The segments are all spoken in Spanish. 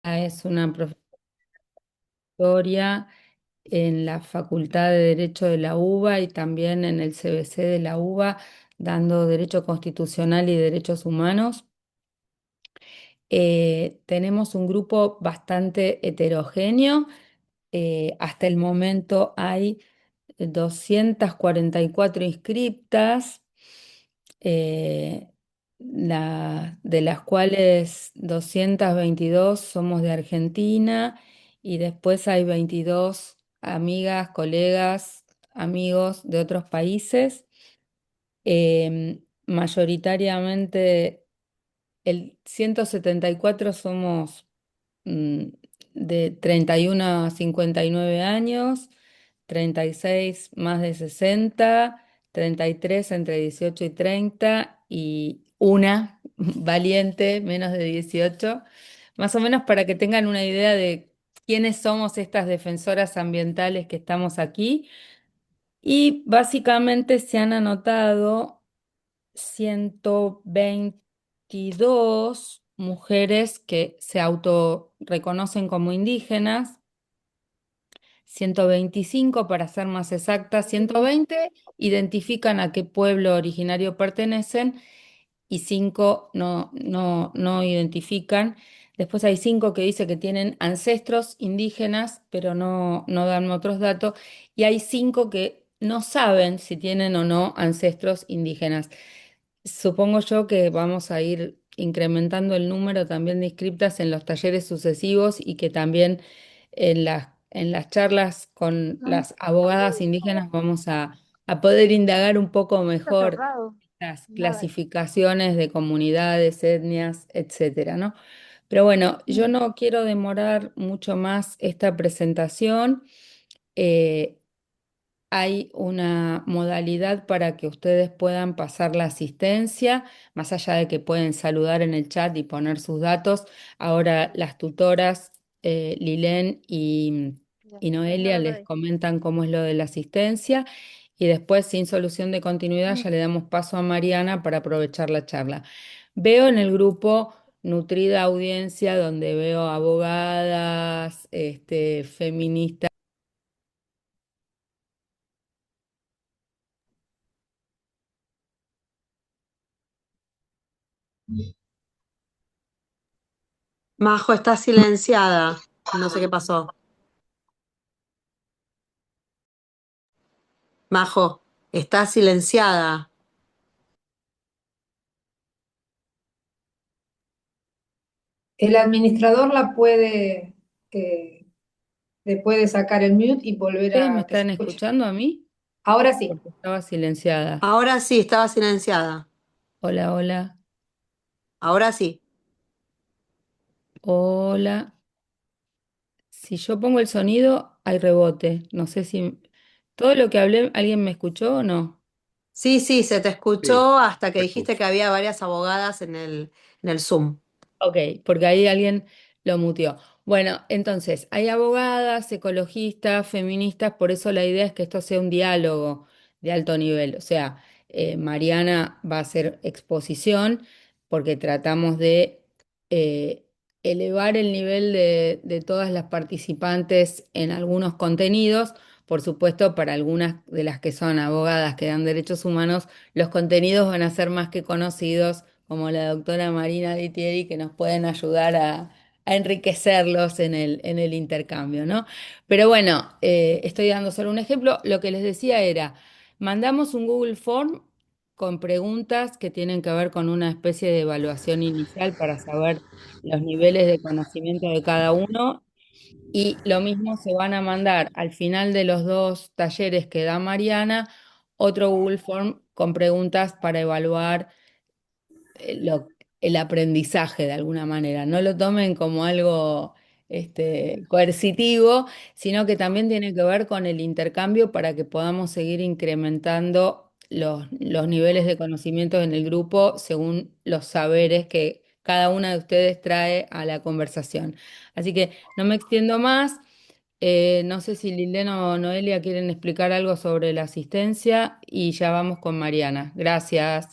Es una profesora en la Facultad de Derecho de la UBA y también en el CBC de la UBA, dando Derecho Constitucional y Derechos Humanos. Tenemos un grupo bastante heterogéneo. Hasta el momento hay 244 inscriptas, eh, de las cuales 222 somos de Argentina y después hay 22 amigas, colegas, amigos de otros países. Mayoritariamente el 174 somos mm, de 31 a 59 años, 36 más de 60, 33 entre 18 y 30 y una valiente menos de 18, más o menos para que tengan una idea de quiénes somos estas defensoras ambientales que estamos aquí. Y básicamente se han anotado 122 mujeres que se autorreconocen como indígenas, 125 para ser más exactas, 120 identifican a qué pueblo originario pertenecen y 5 no identifican. Después hay 5 que dicen que tienen ancestros indígenas, pero no dan otros datos. Y hay 5 que no saben si tienen o no ancestros indígenas. Supongo yo que vamos a ir incrementando el número también de inscriptas en los talleres sucesivos y que también en las charlas con las abogadas indígenas vamos a poder indagar un poco Está mejor cerrado. las Nada. clasificaciones de comunidades, etnias, etcétera, ¿no? Pero bueno, yo no quiero demorar mucho más esta presentación. Eh, Hay una modalidad para que ustedes puedan pasar la asistencia, más allá de que pueden saludar en el chat y poner sus datos. Ahora las tutoras Lilén Ya, y ya Noelia lo les doy. comentan cómo es lo de la asistencia y después, sin solución de continuidad, ya le damos paso a Mariana para aprovechar la charla. Veo en el grupo nutrida audiencia donde veo abogadas, feministas. Majo está silenciada. No sé qué pasó. Majo, está silenciada. El administrador le puede sacar el mute y volver ¿Ustedes me a que se están escuche. escuchando a mí? Ahora sí. Porque estaba silenciada. Ahora sí, estaba silenciada. Hola, hola, Ahora sí. hola. Si yo pongo el sonido, hay rebote. No sé si todo lo que hablé, ¿alguien me escuchó o no? Sí, sí, se te Sí, escuchó hasta que te dijiste escucho. que había varias abogadas en el Zoom. Ok, porque ahí alguien lo muteó. Bueno, entonces, hay abogadas, ecologistas, feministas, por eso la idea es que esto sea un diálogo de alto nivel. O sea, Mariana va a hacer exposición porque tratamos de eh, elevar el nivel de todas las participantes en algunos contenidos. Por supuesto, para algunas de las que son abogadas que dan derechos humanos, los contenidos van a ser más que conocidos como la doctora Marina Dittieri, que nos pueden ayudar a enriquecerlos en el intercambio, ¿no? Pero bueno, estoy dando solo un ejemplo. Lo que les decía era, mandamos un Google Form con preguntas que tienen que ver con una especie de evaluación inicial para saber los niveles de conocimiento de cada uno. Y lo mismo se van a mandar al final de los dos talleres que da Mariana, otro Google Form con preguntas para evaluar el aprendizaje de alguna manera. No lo tomen como algo coercitivo, sino que también tiene que ver con el intercambio para que podamos seguir incrementando los niveles de conocimiento en el grupo según los saberes que cada una de ustedes trae a la conversación. Así que no me extiendo más. No sé si Liliana o Noelia quieren explicar algo sobre la asistencia y ya vamos con Mariana. Gracias.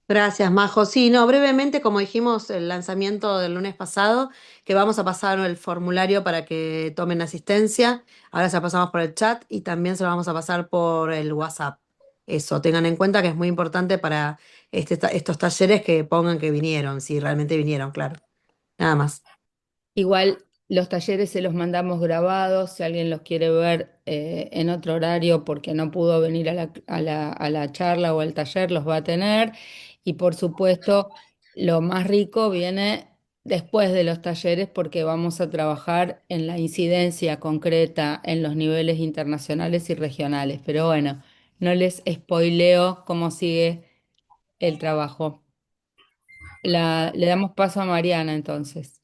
Gracias, Majo. Sí, no, brevemente, como dijimos el lanzamiento del lunes pasado, que vamos a pasar el formulario para que tomen asistencia. Ahora se lo pasamos por el chat y también se lo vamos a pasar por el WhatsApp. Eso, tengan en cuenta que es muy importante para estos talleres que pongan que vinieron, si realmente vinieron, claro. Nada más. Igual los talleres se los mandamos grabados, si alguien los quiere ver en otro horario porque no pudo venir a la charla o al taller, los va a tener. Y por supuesto, lo más rico viene después de los talleres porque vamos a trabajar en la incidencia concreta en los niveles internacionales y regionales. Pero bueno, no les spoileo cómo sigue el trabajo. Le damos paso a Mariana entonces.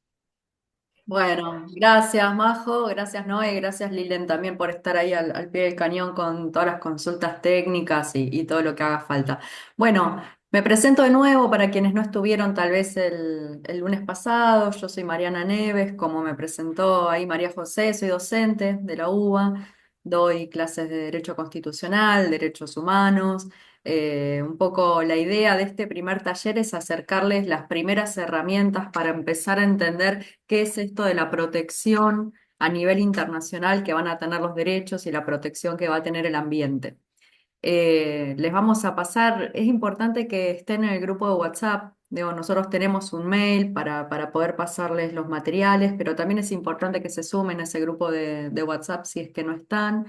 Bueno, gracias Majo, gracias Noé, gracias Lilen también por estar ahí al pie del cañón con todas las consultas técnicas y todo lo que haga falta. Bueno, me presento de nuevo para quienes no estuvieron tal vez el lunes pasado. Yo soy Mariana Neves, como me presentó ahí María José, soy docente de la UBA, doy clases de Derecho Constitucional, Derechos Humanos. Un poco la idea de este primer taller es acercarles las primeras herramientas para empezar a entender qué es esto de la protección a nivel internacional que van a tener los derechos y la protección que va a tener el ambiente. Les vamos a pasar, es importante que estén en el grupo de WhatsApp. Digo, nosotros tenemos un mail para poder pasarles los materiales, pero también es importante que se sumen a ese grupo de WhatsApp si es que no están.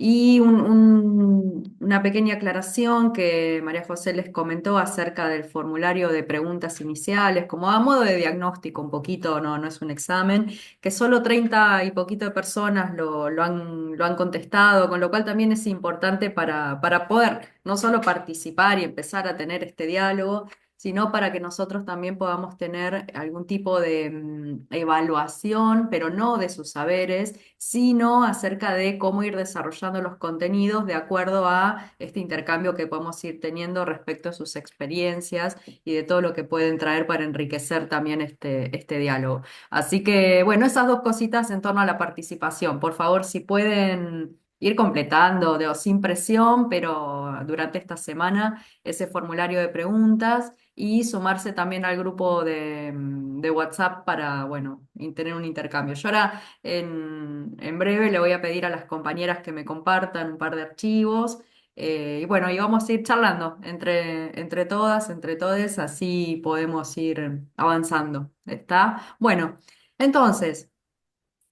Y una pequeña aclaración que María José les comentó acerca del formulario de preguntas iniciales, como a modo de diagnóstico un poquito, no es un examen, que solo 30 y poquito de personas lo han contestado, con lo cual también es importante para poder no solo participar y empezar a tener este diálogo, sino para que nosotros también podamos tener algún tipo de evaluación, pero no de sus saberes, sino acerca de cómo ir desarrollando los contenidos de acuerdo a este intercambio que podemos ir teniendo respecto a sus experiencias y de todo lo que pueden traer para enriquecer también este diálogo. Así que, bueno, esas dos cositas en torno a la participación. Por favor, si pueden ir completando, sin presión, pero durante esta semana, ese formulario de preguntas y sumarse también al grupo de WhatsApp para, bueno, tener un intercambio. Yo ahora, en breve, le voy a pedir a las compañeras que me compartan un par de archivos. Y bueno, y vamos a ir charlando entre todas, entre todes, así podemos ir avanzando. ¿Está? Bueno, entonces,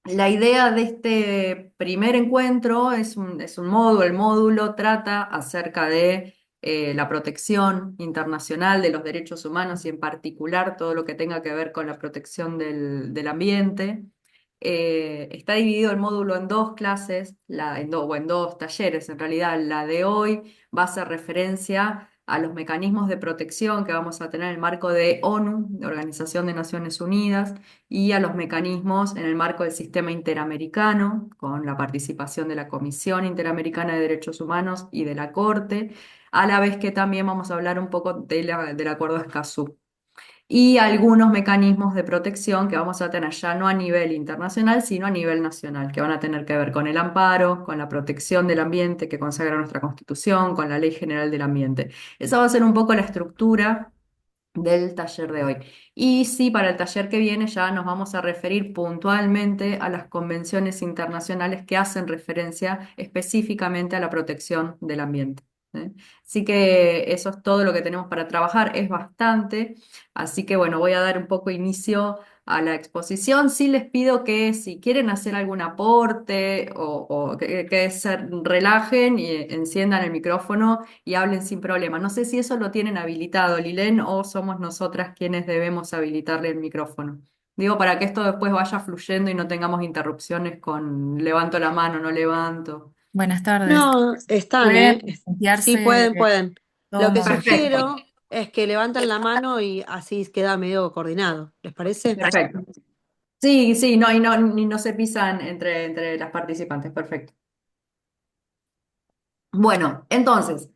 la idea de este primer encuentro es un módulo. El módulo trata acerca de la protección internacional de los derechos humanos y en particular todo lo que tenga que ver con la protección del ambiente. Está dividido el módulo en dos clases, o en dos talleres en realidad. La de hoy va a hacer referencia a los mecanismos de protección que vamos a tener en el marco de ONU, de Organización de Naciones Unidas, y a los mecanismos en el marco del sistema interamericano, con la participación de la Comisión Interamericana de Derechos Humanos y de la Corte, a la vez que también vamos a hablar un poco del Acuerdo de Escazú y algunos mecanismos de protección que vamos a tener ya no a nivel internacional, sino a nivel nacional, que van a tener que ver con el amparo, con la protección del ambiente que consagra nuestra Constitución, con la Ley General del Ambiente. Esa va a ser un poco la estructura del taller de hoy. Y sí, para el taller que viene ya nos vamos a referir puntualmente a las convenciones internacionales que hacen referencia específicamente a la protección del ambiente. ¿Eh? Así que eso es todo lo que tenemos para trabajar, es bastante, así que bueno, voy a dar un poco inicio a la exposición. Sí les pido que si quieren hacer algún aporte o que se relajen y enciendan el micrófono y hablen sin problema. No sé si eso lo tienen habilitado, Lilén, o somos nosotras quienes debemos habilitarle el micrófono. Digo, para que esto después vaya fluyendo y no tengamos interrupciones con levanto la mano, no levanto. Buenas tardes. No, están, ¿eh? ¿Pueden Sí, plantearse pueden, pueden. Lo todos que momentos? Perfecto, sugiero es que levanten la mano y así queda medio coordinado. ¿Les parece? perfecto. Sí, sí, no, y no se pisan entre las participantes, perfecto. Bueno, entonces,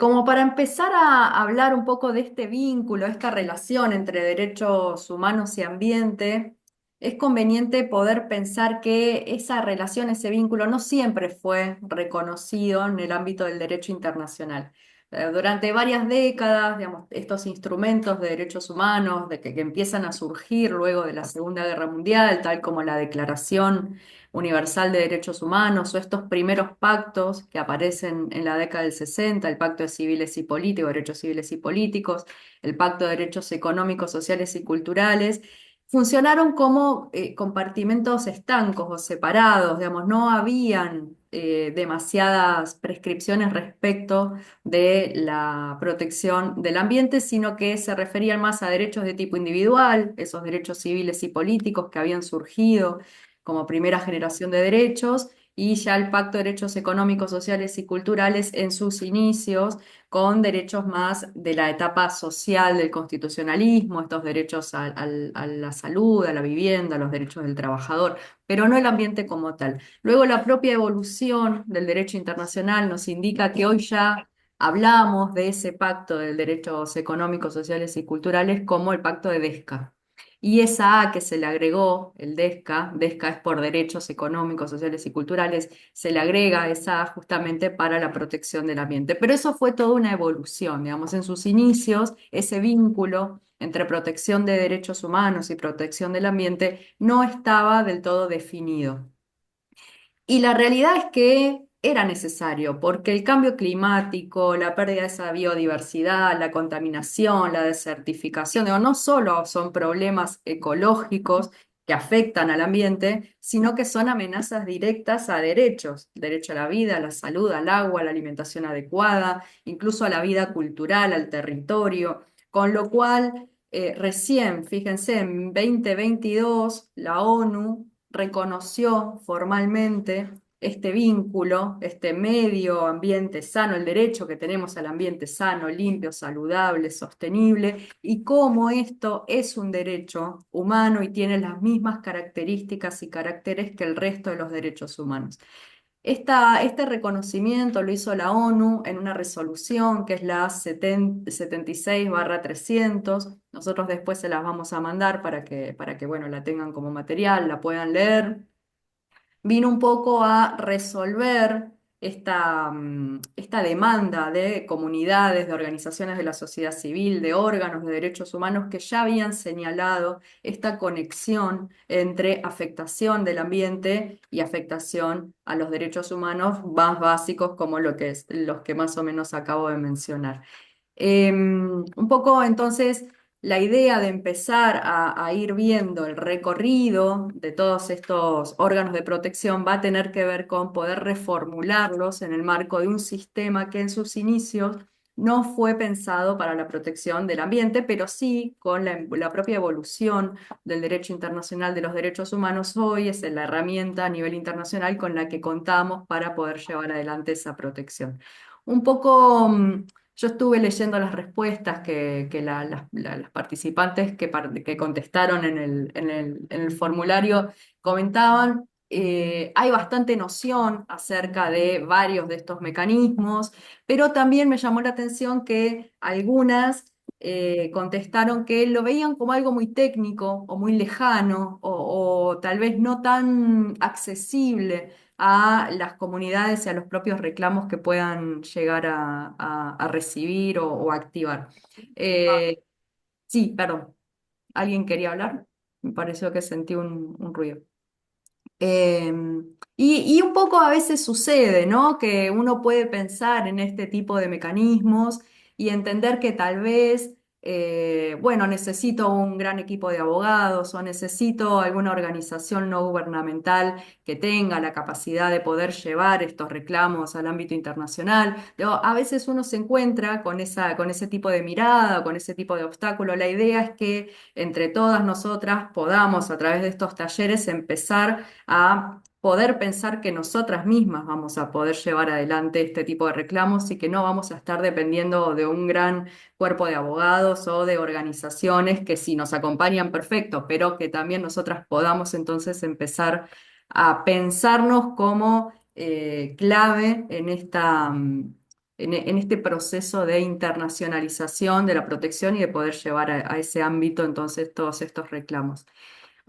como para empezar a hablar un poco de este vínculo, esta relación entre derechos humanos y ambiente, es conveniente poder pensar que esa relación, ese vínculo, no siempre fue reconocido en el ámbito del derecho internacional. Durante varias décadas, digamos, estos instrumentos de derechos humanos que empiezan a surgir luego de la Segunda Guerra Mundial, tal como la Declaración Universal de Derechos Humanos o estos primeros pactos que aparecen en la década del 60, el Pacto de Civiles y Políticos, Derechos Civiles y Políticos, el Pacto de Derechos Económicos, Sociales y Culturales, funcionaron como compartimentos estancos o separados, digamos, no habían demasiadas prescripciones respecto de la protección del ambiente, sino que se referían más a derechos de tipo individual, esos derechos civiles y políticos que habían surgido como primera generación de derechos, y ya el Pacto de Derechos Económicos, Sociales y Culturales en sus inicios, con derechos más de la etapa social del constitucionalismo, estos derechos a la salud, a la vivienda, a los derechos del trabajador, pero no el ambiente como tal. Luego la propia evolución del derecho internacional nos indica que hoy ya hablamos de ese pacto de derechos económicos, sociales y culturales como el pacto de Desca. Y esa A que se le agregó, el DESCA, DESCA es por derechos económicos, sociales y culturales, se le agrega esa A justamente para la protección del ambiente. Pero eso fue toda una evolución, digamos, en sus inicios, ese vínculo entre protección de derechos humanos y protección del ambiente no estaba del todo definido. Y la realidad es que era necesario, porque el cambio climático, la pérdida de esa biodiversidad, la contaminación, la desertificación, digo, no solo son problemas ecológicos que afectan al ambiente, sino que son amenazas directas a derechos, derecho a la vida, a la salud, al agua, a la alimentación adecuada, incluso a la vida cultural, al territorio, con lo cual recién, fíjense, en 2022 la ONU reconoció formalmente este vínculo, este medio ambiente sano, el derecho que tenemos al ambiente sano, limpio, saludable, sostenible, y cómo esto es un derecho humano y tiene las mismas características y caracteres que el resto de los derechos humanos. Este reconocimiento lo hizo la ONU en una resolución que es la 76/300. Nosotros después se las vamos a mandar para que bueno, la tengan como material, la puedan leer. Vino un poco a resolver esta demanda de comunidades, de organizaciones de la sociedad civil, de órganos de derechos humanos que ya habían señalado esta conexión entre afectación del ambiente y afectación a los derechos humanos más básicos como los que más o menos acabo de mencionar. Un poco entonces la idea de empezar a ir viendo el recorrido de todos estos órganos de protección va a tener que ver con poder reformularlos en el marco de un sistema que en sus inicios no fue pensado para la protección del ambiente, pero sí con la propia evolución del derecho internacional de los derechos humanos. Hoy es la herramienta a nivel internacional con la que contamos para poder llevar adelante esa protección. Un poco... yo estuve leyendo las respuestas que las participantes que contestaron en el formulario comentaban. Hay bastante noción acerca de varios de estos mecanismos, pero también me llamó la atención que algunas contestaron que lo veían como algo muy técnico o muy lejano o tal vez no tan accesible a las comunidades y a los propios reclamos que puedan llegar a recibir o activar. Eh, sí, perdón, ¿alguien quería hablar? Me pareció que sentí un ruido. Eh, y un poco a veces sucede, ¿no? Que uno puede pensar en este tipo de mecanismos y entender que tal vez, bueno, necesito un gran equipo de abogados o necesito alguna organización no gubernamental que tenga la capacidad de poder llevar estos reclamos al ámbito internacional. Pero a veces uno se encuentra con ese tipo de mirada, con ese tipo de obstáculo. La idea es que entre todas nosotras podamos, a través de estos talleres, empezar a poder pensar que nosotras mismas vamos a poder llevar adelante este tipo de reclamos y que no vamos a estar dependiendo de un gran cuerpo de abogados o de organizaciones que sí nos acompañan perfecto, pero que también nosotras podamos entonces empezar a pensarnos como clave en este proceso de internacionalización de la protección y de poder llevar a ese ámbito entonces todos estos reclamos.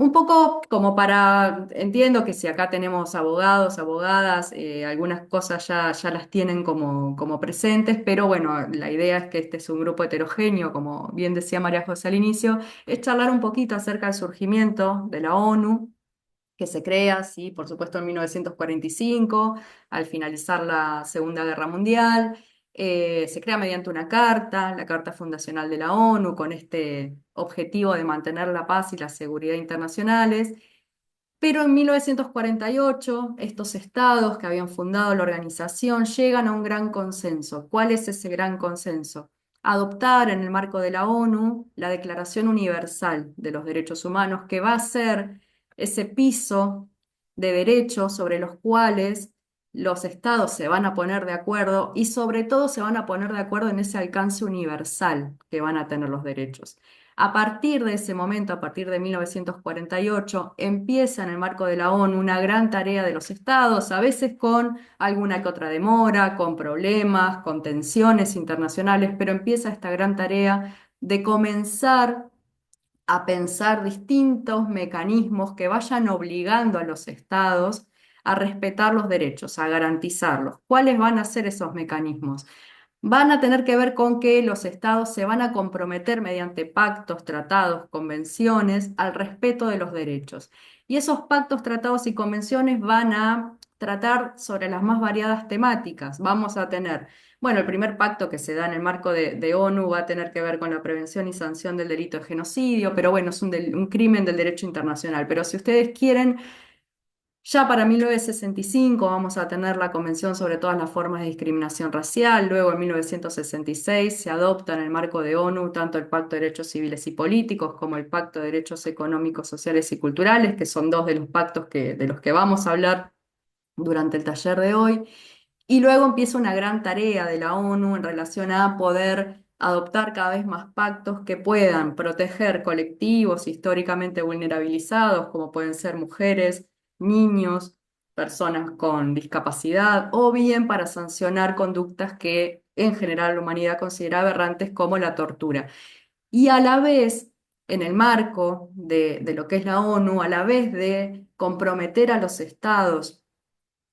Un poco como para, entiendo que si acá tenemos abogados, abogadas, algunas cosas ya las tienen como presentes, pero bueno, la idea es que este es un grupo heterogéneo, como bien decía María José al inicio, es charlar un poquito acerca del surgimiento de la ONU, que se crea, sí, por supuesto en 1945, al finalizar la Segunda Guerra Mundial. Se crea mediante una carta, la Carta Fundacional de la ONU, con este objetivo de mantener la paz y la seguridad internacionales. Pero en 1948, estos estados que habían fundado la organización llegan a un gran consenso. ¿Cuál es ese gran consenso? Adoptar en el marco de la ONU la Declaración Universal de los Derechos Humanos, que va a ser ese piso de derechos sobre los cuales los estados se van a poner de acuerdo y sobre todo se van a poner de acuerdo en ese alcance universal que van a tener los derechos. A partir de ese momento, a partir de 1948, empieza en el marco de la ONU una gran tarea de los estados, a veces con alguna que otra demora, con problemas, con tensiones internacionales, pero empieza esta gran tarea de comenzar a pensar distintos mecanismos que vayan obligando a los estados a respetar los derechos, a garantizarlos. ¿Cuáles van a ser esos mecanismos? Van a tener que ver con que los estados se van a comprometer mediante pactos, tratados, convenciones al respeto de los derechos. Y esos pactos, tratados y convenciones van a tratar sobre las más variadas temáticas. Vamos a tener, bueno, el primer pacto que se da en el marco de ONU va a tener que ver con la prevención y sanción del delito de genocidio, pero bueno, es un crimen del derecho internacional. Pero si ustedes quieren ya para 1965 vamos a tener la Convención sobre todas las formas de discriminación racial. Luego, en 1966, se adopta en el marco de ONU tanto el Pacto de Derechos Civiles y Políticos como el Pacto de Derechos Económicos, Sociales y Culturales, que son dos de los pactos de los que vamos a hablar durante el taller de hoy. Y luego empieza una gran tarea de la ONU en relación a poder adoptar cada vez más pactos que puedan proteger colectivos históricamente vulnerabilizados, como pueden ser mujeres, niños, personas con discapacidad, o bien para sancionar conductas que en general la humanidad considera aberrantes, como la tortura. Y a la vez, en el marco de lo que es la ONU, a la vez de comprometer a los estados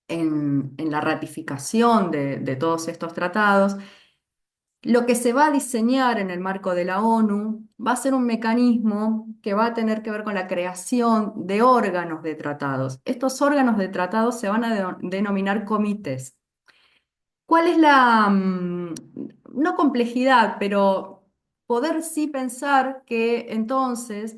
en la ratificación de todos estos tratados, lo que se va a diseñar en el marco de la ONU va a ser un mecanismo que va a tener que ver con la creación de órganos de tratados. Estos órganos de tratados se van a denominar comités. ¿Cuál es no complejidad, pero poder sí pensar que entonces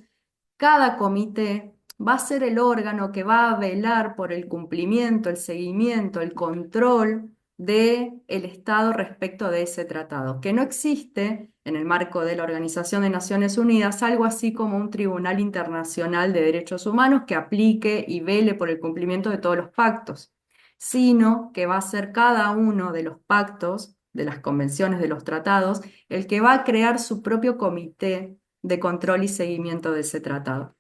cada comité va a ser el órgano que va a velar por el cumplimiento, el seguimiento, el control del Estado respecto de ese tratado? Que no existe en el marco de la Organización de Naciones Unidas algo así como un Tribunal Internacional de Derechos Humanos que aplique y vele por el cumplimiento de todos los pactos, sino que va a ser cada uno de los pactos, de las convenciones, de los tratados, el que va a crear su propio comité de control y seguimiento de ese tratado.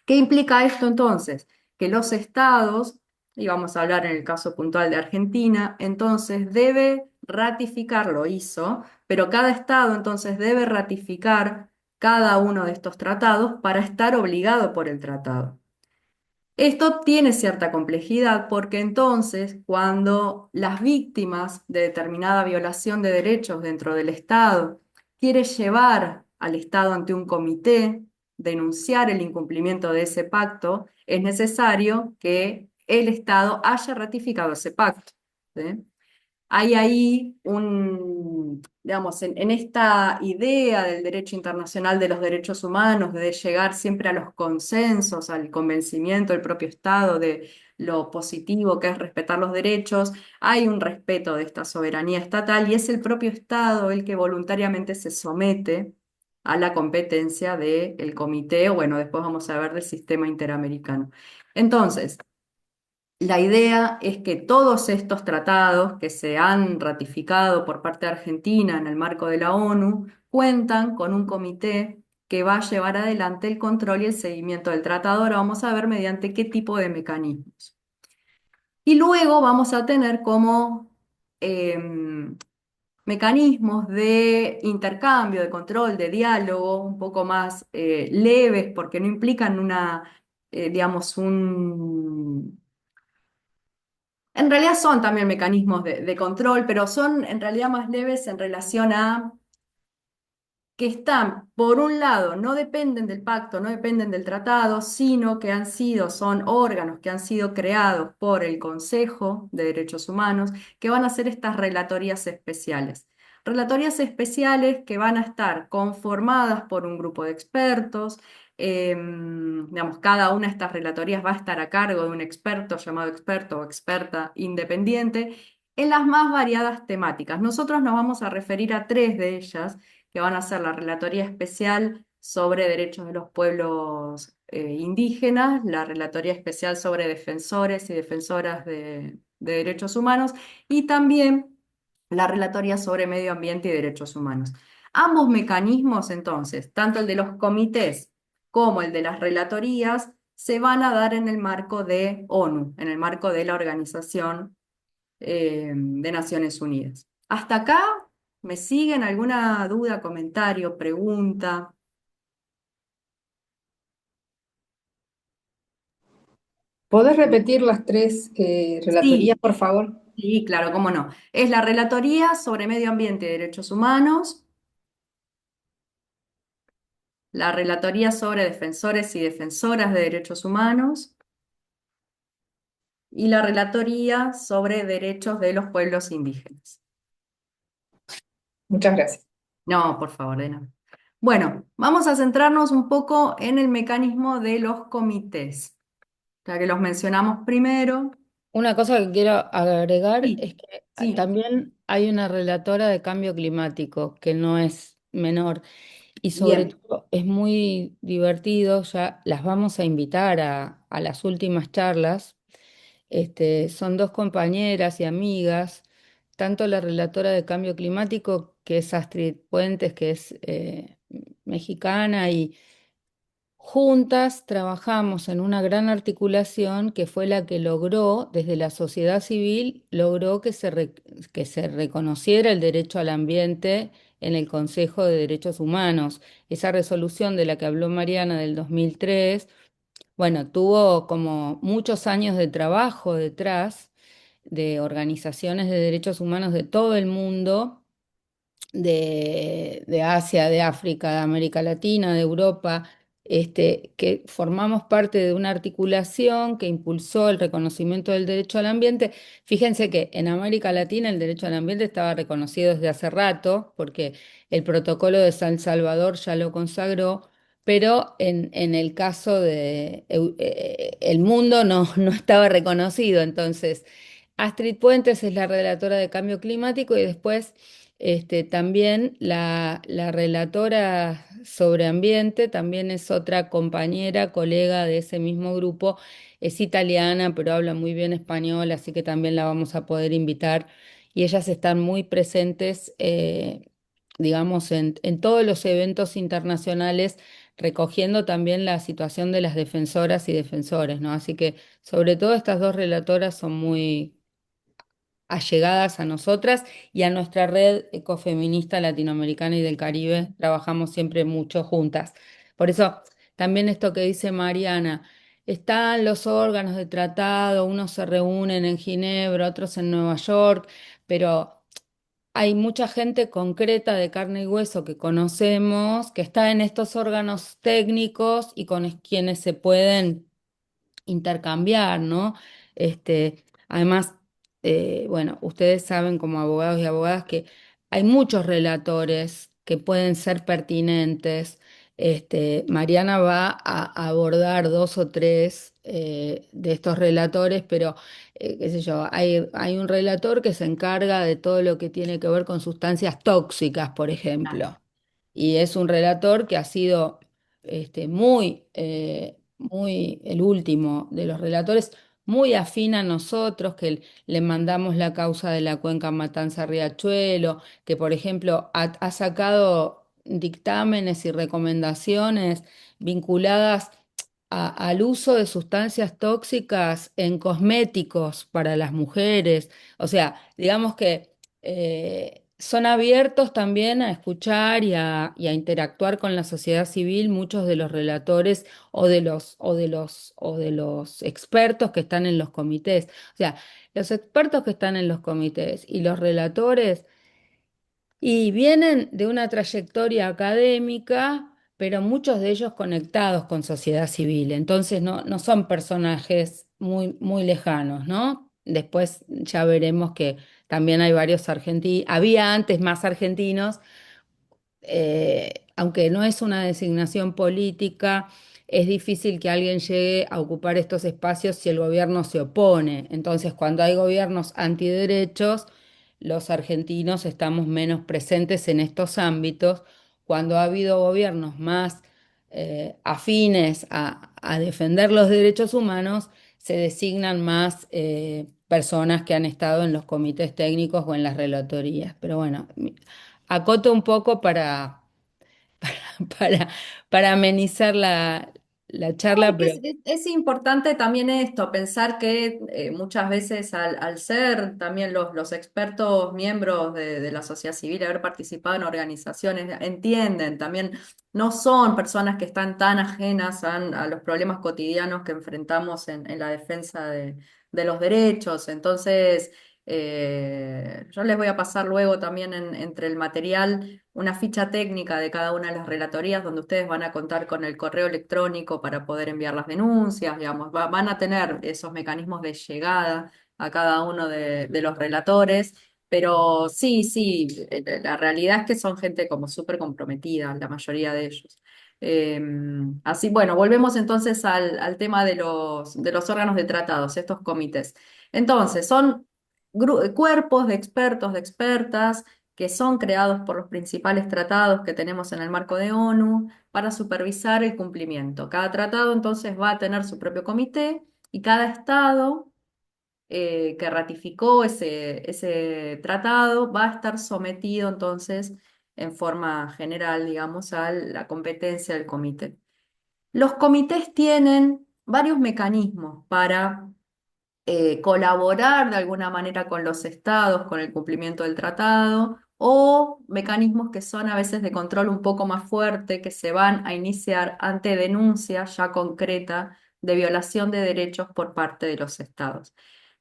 ¿Qué implica esto entonces? Que los estados, y vamos a hablar en el caso puntual de Argentina, entonces debe ratificar, lo hizo, pero cada estado entonces debe ratificar cada uno de estos tratados para estar obligado por el tratado. Esto tiene cierta complejidad porque entonces cuando las víctimas de determinada violación de derechos dentro del Estado quiere llevar al Estado ante un comité, denunciar el incumplimiento de ese pacto, es necesario que el Estado haya ratificado ese pacto, ¿sí? Hay ahí digamos, en esta idea del derecho internacional de los derechos humanos, de llegar siempre a los consensos, al convencimiento del propio Estado de lo positivo que es respetar los derechos, hay un respeto de esta soberanía estatal y es el propio Estado el que voluntariamente se somete a la competencia del comité, o bueno, después vamos a ver del sistema interamericano. Entonces, la idea es que todos estos tratados que se han ratificado por parte de Argentina en el marco de la ONU cuentan con un comité que va a llevar adelante el control y el seguimiento del tratado. Ahora vamos a ver mediante qué tipo de mecanismos. Y luego vamos a tener como mecanismos de intercambio, de control, de diálogo, un poco más leves, porque no implican digamos, en realidad son también mecanismos de control, pero son en realidad más leves en relación a que están, por un lado, no dependen del pacto, no dependen del tratado, sino que son órganos que han sido creados por el Consejo de Derechos Humanos, que van a hacer estas relatorías especiales. Relatorías especiales que van a estar conformadas por un grupo de expertos. Digamos, cada una de estas relatorías va a estar a cargo de un experto llamado experto o experta independiente en las más variadas temáticas. Nosotros nos vamos a referir a tres de ellas que van a ser la Relatoría Especial sobre Derechos de los Pueblos Indígenas, la Relatoría Especial sobre Defensores y Defensoras de Derechos Humanos y también la Relatoría sobre Medio Ambiente y Derechos Humanos. Ambos mecanismos, entonces, tanto el de los comités como el de las relatorías, se van a dar en el marco de ONU, en el marco de la Organización de Naciones Unidas. ¿Hasta acá me siguen? ¿Alguna duda, comentario, pregunta? ¿Podés repetir las tres relatorías, Sí, por favor? sí, claro, cómo no. Es la Relatoría sobre Medio Ambiente y Derechos Humanos, la Relatoría sobre Defensores y Defensoras de Derechos Humanos y la Relatoría sobre Derechos de los Pueblos Indígenas. Muchas gracias. No, por favor, de nada. Bueno, vamos a centrarnos un poco en el mecanismo de los comités, ya que los mencionamos primero. Una cosa que quiero agregar Sí, es que sí, también hay una relatora de cambio climático que no es menor y sobre bien. todo es muy divertido, ya las vamos a invitar a las últimas charlas. Son dos compañeras y amigas, tanto la relatora de cambio climático, que es Astrid Puentes, que es mexicana, y juntas trabajamos en una gran articulación que fue la que logró, desde la sociedad civil, logró que se reconociera el derecho al ambiente en el Consejo de Derechos Humanos. Esa resolución de la que habló Mariana del 2003, bueno, tuvo como muchos años de trabajo detrás de organizaciones de derechos humanos de todo el mundo, de Asia, de África, de América Latina, de Europa, que formamos parte de una articulación que impulsó el reconocimiento del derecho al ambiente. Fíjense que en América Latina el derecho al ambiente estaba reconocido desde hace rato, porque el protocolo de San Salvador ya lo consagró. Pero en el caso de el mundo no, no estaba reconocido. Entonces, Astrid Puentes es la relatora de cambio climático y después también la relatora sobre ambiente también es otra compañera, colega de ese mismo grupo. Es italiana, pero habla muy bien español, así que también la vamos a poder invitar. Y ellas están muy presentes, digamos, en todos los eventos internacionales, recogiendo también la situación de las defensoras y defensores, ¿no? Así que sobre todo estas dos relatoras son muy allegadas a nosotras y a nuestra red ecofeminista latinoamericana y del Caribe. Trabajamos siempre mucho juntas. Por eso, también esto que dice Mariana, están los órganos de tratado, unos se reúnen en Ginebra, otros en Nueva York, pero hay mucha gente concreta de carne y hueso que conocemos, que está en estos órganos técnicos y con quienes se pueden intercambiar, ¿no? Además, bueno, ustedes saben como abogados y abogadas que hay muchos relatores que pueden ser pertinentes. Mariana va a abordar dos o tres de estos relatores, pero qué sé yo, hay un relator que se encarga de todo lo que tiene que ver con sustancias tóxicas, por ejemplo. Y es un relator que ha sido muy, el último de los relatores, muy afín a nosotros, que le mandamos la causa de la cuenca Matanza-Riachuelo, que por ejemplo ha sacado dictámenes y recomendaciones vinculadas al uso de sustancias tóxicas en cosméticos para las mujeres. O sea, digamos que son abiertos también a escuchar y a interactuar con la sociedad civil, muchos de los relatores o de los expertos que están en los comités. O sea, los expertos que están en los comités y los relatores y vienen de una trayectoria académica, pero muchos de ellos conectados con sociedad civil. Entonces no son personajes muy, muy lejanos, ¿no? Después ya veremos que también hay varios argentinos, había antes más argentinos, aunque no es una designación política, es difícil que alguien llegue a ocupar estos espacios si el gobierno se opone. Entonces, cuando hay gobiernos antiderechos, los argentinos estamos menos presentes en estos ámbitos. Cuando ha habido gobiernos más afines a defender los derechos humanos, se designan más personas que han estado en los comités técnicos o en las relatorías. Pero bueno, acoto un poco para, para amenizar la charla, Que pero es importante también esto, pensar que muchas veces al ser también los expertos miembros de la sociedad civil, haber participado en organizaciones, entienden también, no son personas que están tan ajenas a los problemas cotidianos que enfrentamos en la defensa de los derechos. Entonces, yo les voy a pasar luego también entre el material una ficha técnica de cada una de las relatorías donde ustedes van a contar con el correo electrónico para poder enviar las denuncias, digamos, van a tener esos mecanismos de llegada a cada uno de los relatores, pero sí, sí, la realidad es que son gente como súper comprometida, la mayoría de ellos. Eh, Así, bueno, volvemos entonces al tema de los órganos de tratados, estos comités. Entonces, son cuerpos de expertos, de expertas, que son creados por los principales tratados que tenemos en el marco de ONU para supervisar el cumplimiento. Cada tratado entonces va a tener su propio comité y cada estado que ratificó ese tratado va a estar sometido entonces en forma general, digamos, a la competencia del comité. Los comités tienen varios mecanismos para colaborar de alguna manera con los estados, con el cumplimiento del tratado, o mecanismos que son a veces de control un poco más fuerte, que se van a iniciar ante denuncia ya concreta de violación de derechos por parte de los estados.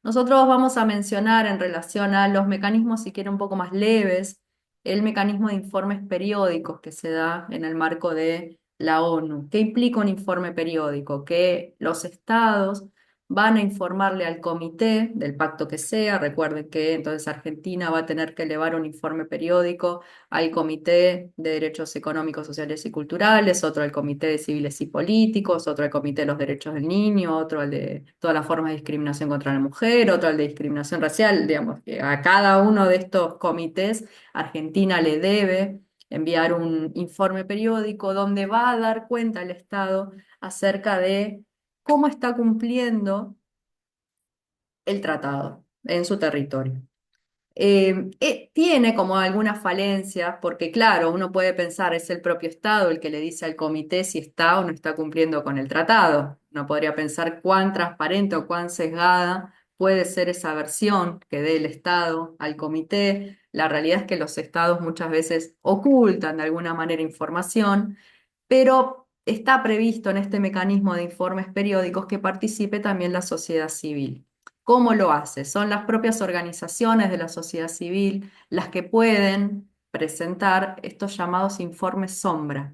Nosotros vamos a mencionar en relación a los mecanismos, si quieren, un poco más leves, el mecanismo de informes periódicos que se da en el marco de la ONU. ¿Qué implica un informe periódico? Que los estados van a informarle al comité del pacto que sea. Recuerden que entonces Argentina va a tener que elevar un informe periódico al Comité de Derechos Económicos, Sociales y Culturales, otro al Comité de Civiles y Políticos, otro al Comité de los Derechos del Niño, otro al de todas las formas de discriminación contra la mujer, otro al de discriminación racial. Digamos, que a cada uno de estos comités Argentina le debe enviar un informe periódico donde va a dar cuenta al Estado acerca de cómo está cumpliendo el tratado en su territorio. Tiene como algunas falencias, porque claro, uno puede pensar, es el propio Estado el que le dice al comité si está o no está cumpliendo con el tratado. Uno podría pensar cuán transparente o cuán sesgada puede ser esa versión que dé el Estado al comité. La realidad es que los estados muchas veces ocultan de alguna manera información, pero está previsto en este mecanismo de informes periódicos que participe también la sociedad civil. ¿Cómo lo hace? Son las propias organizaciones de la sociedad civil las que pueden presentar estos llamados informes sombra.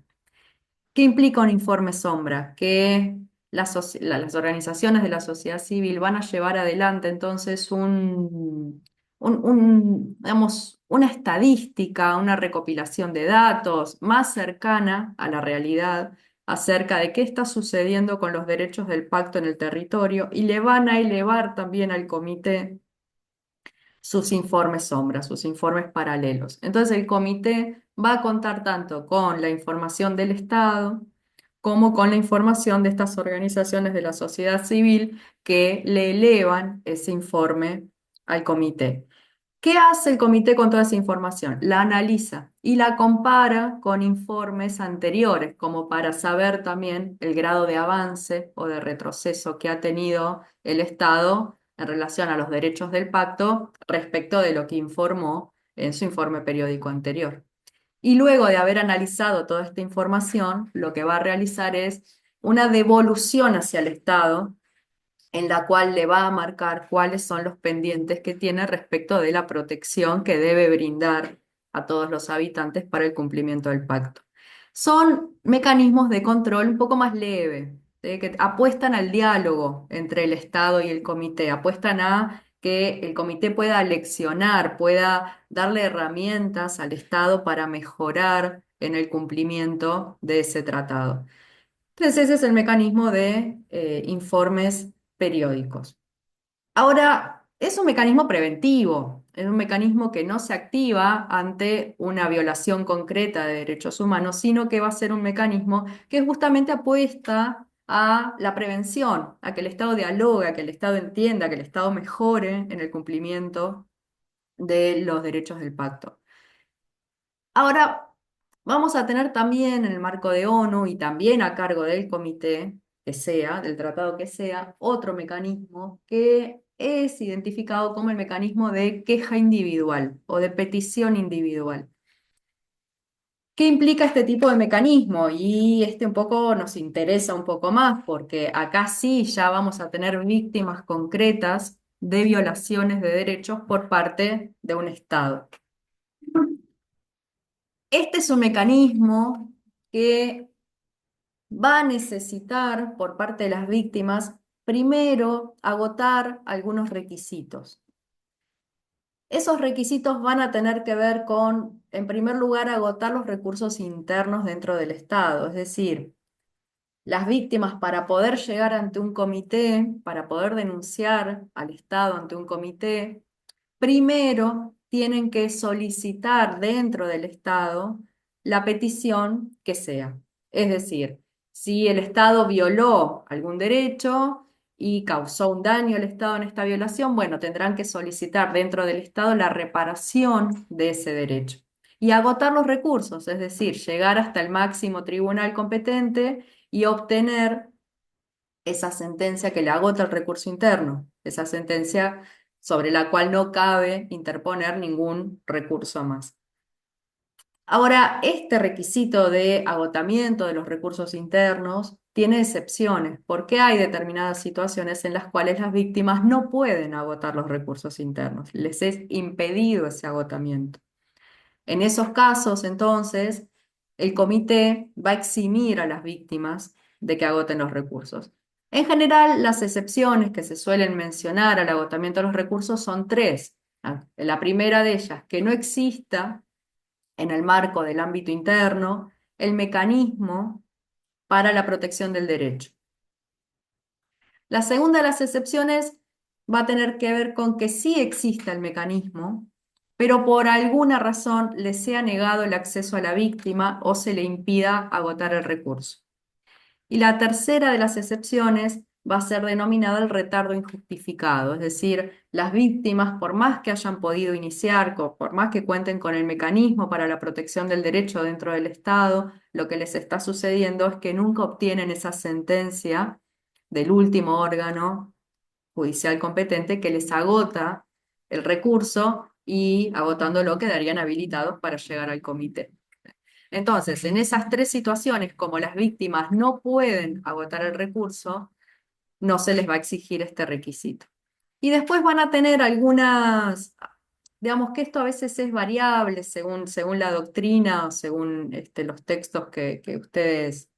¿Qué implica un informe sombra? Que las organizaciones de la sociedad civil van a llevar adelante entonces digamos, una estadística, una recopilación de datos más cercana a la realidad acerca de qué está sucediendo con los derechos del pacto en el territorio y le van a elevar también al comité sus informes sombras, sus informes paralelos. Entonces el comité va a contar tanto con la información del Estado como con la información de estas organizaciones de la sociedad civil que le elevan ese informe al comité. ¿Qué hace el comité con toda esa información? La analiza y la compara con informes anteriores, como para saber también el grado de avance o de retroceso que ha tenido el Estado en relación a los derechos del pacto respecto de lo que informó en su informe periódico anterior. Y luego de haber analizado toda esta información, lo que va a realizar es una devolución hacia el Estado en la cual le va a marcar cuáles son los pendientes que tiene respecto de la protección que debe brindar a todos los habitantes para el cumplimiento del pacto. Son mecanismos de control un poco más leve, que apuestan al diálogo entre el Estado y el comité, apuestan a que el comité pueda leccionar, pueda darle herramientas al Estado para mejorar en el cumplimiento de ese tratado. Entonces, ese es el mecanismo de informes periódicos. Ahora, es un mecanismo preventivo, es un mecanismo que no se activa ante una violación concreta de derechos humanos, sino que va a ser un mecanismo que justamente apuesta a la prevención, a que el Estado dialogue, a que el Estado entienda, que el Estado mejore en el cumplimiento de los derechos del pacto. Ahora, vamos a tener también en el marco de ONU y también a cargo del comité que sea, del tratado que sea, otro mecanismo que es identificado como el mecanismo de queja individual o de petición individual. ¿Qué implica este tipo de mecanismo? Y este un poco nos interesa un poco más porque acá sí ya vamos a tener víctimas concretas de violaciones de derechos por parte de un Estado. Este es un mecanismo que va a necesitar por parte de las víctimas primero agotar algunos requisitos. Esos requisitos van a tener que ver con, en primer lugar, agotar los recursos internos dentro del Estado, es decir, las víctimas para poder llegar ante un comité, para poder denunciar al Estado ante un comité, primero tienen que solicitar dentro del Estado la petición que sea. Es decir, si el Estado violó algún derecho y causó un daño al Estado en esta violación, bueno, tendrán que solicitar dentro del Estado la reparación de ese derecho y agotar los recursos, es decir, llegar hasta el máximo tribunal competente y obtener esa sentencia que le agota el recurso interno, esa sentencia sobre la cual no cabe interponer ningún recurso más. Ahora, este requisito de agotamiento de los recursos internos tiene excepciones, porque hay determinadas situaciones en las cuales las víctimas no pueden agotar los recursos internos, les es impedido ese agotamiento. En esos casos, entonces, el comité va a eximir a las víctimas de que agoten los recursos. En general, las excepciones que se suelen mencionar al agotamiento de los recursos son tres. La primera de ellas, que no exista en el marco del ámbito interno el mecanismo para la protección del derecho. La segunda de las excepciones va a tener que ver con que sí exista el mecanismo, pero por alguna razón le sea negado el acceso a la víctima o se le impida agotar el recurso. Y la tercera de las excepciones va a ser denominada el retardo injustificado, es decir, las víctimas, por más que hayan podido iniciar, por más que cuenten con el mecanismo para la protección del derecho dentro del Estado, lo que les está sucediendo es que nunca obtienen esa sentencia del último órgano judicial competente que les agota el recurso y agotándolo quedarían habilitados para llegar al comité. Entonces, en esas tres situaciones, como las víctimas no pueden agotar el recurso, no se les va a exigir este requisito. Y después van a tener algunas, digamos que esto a veces es variable según la doctrina o según los textos que ustedes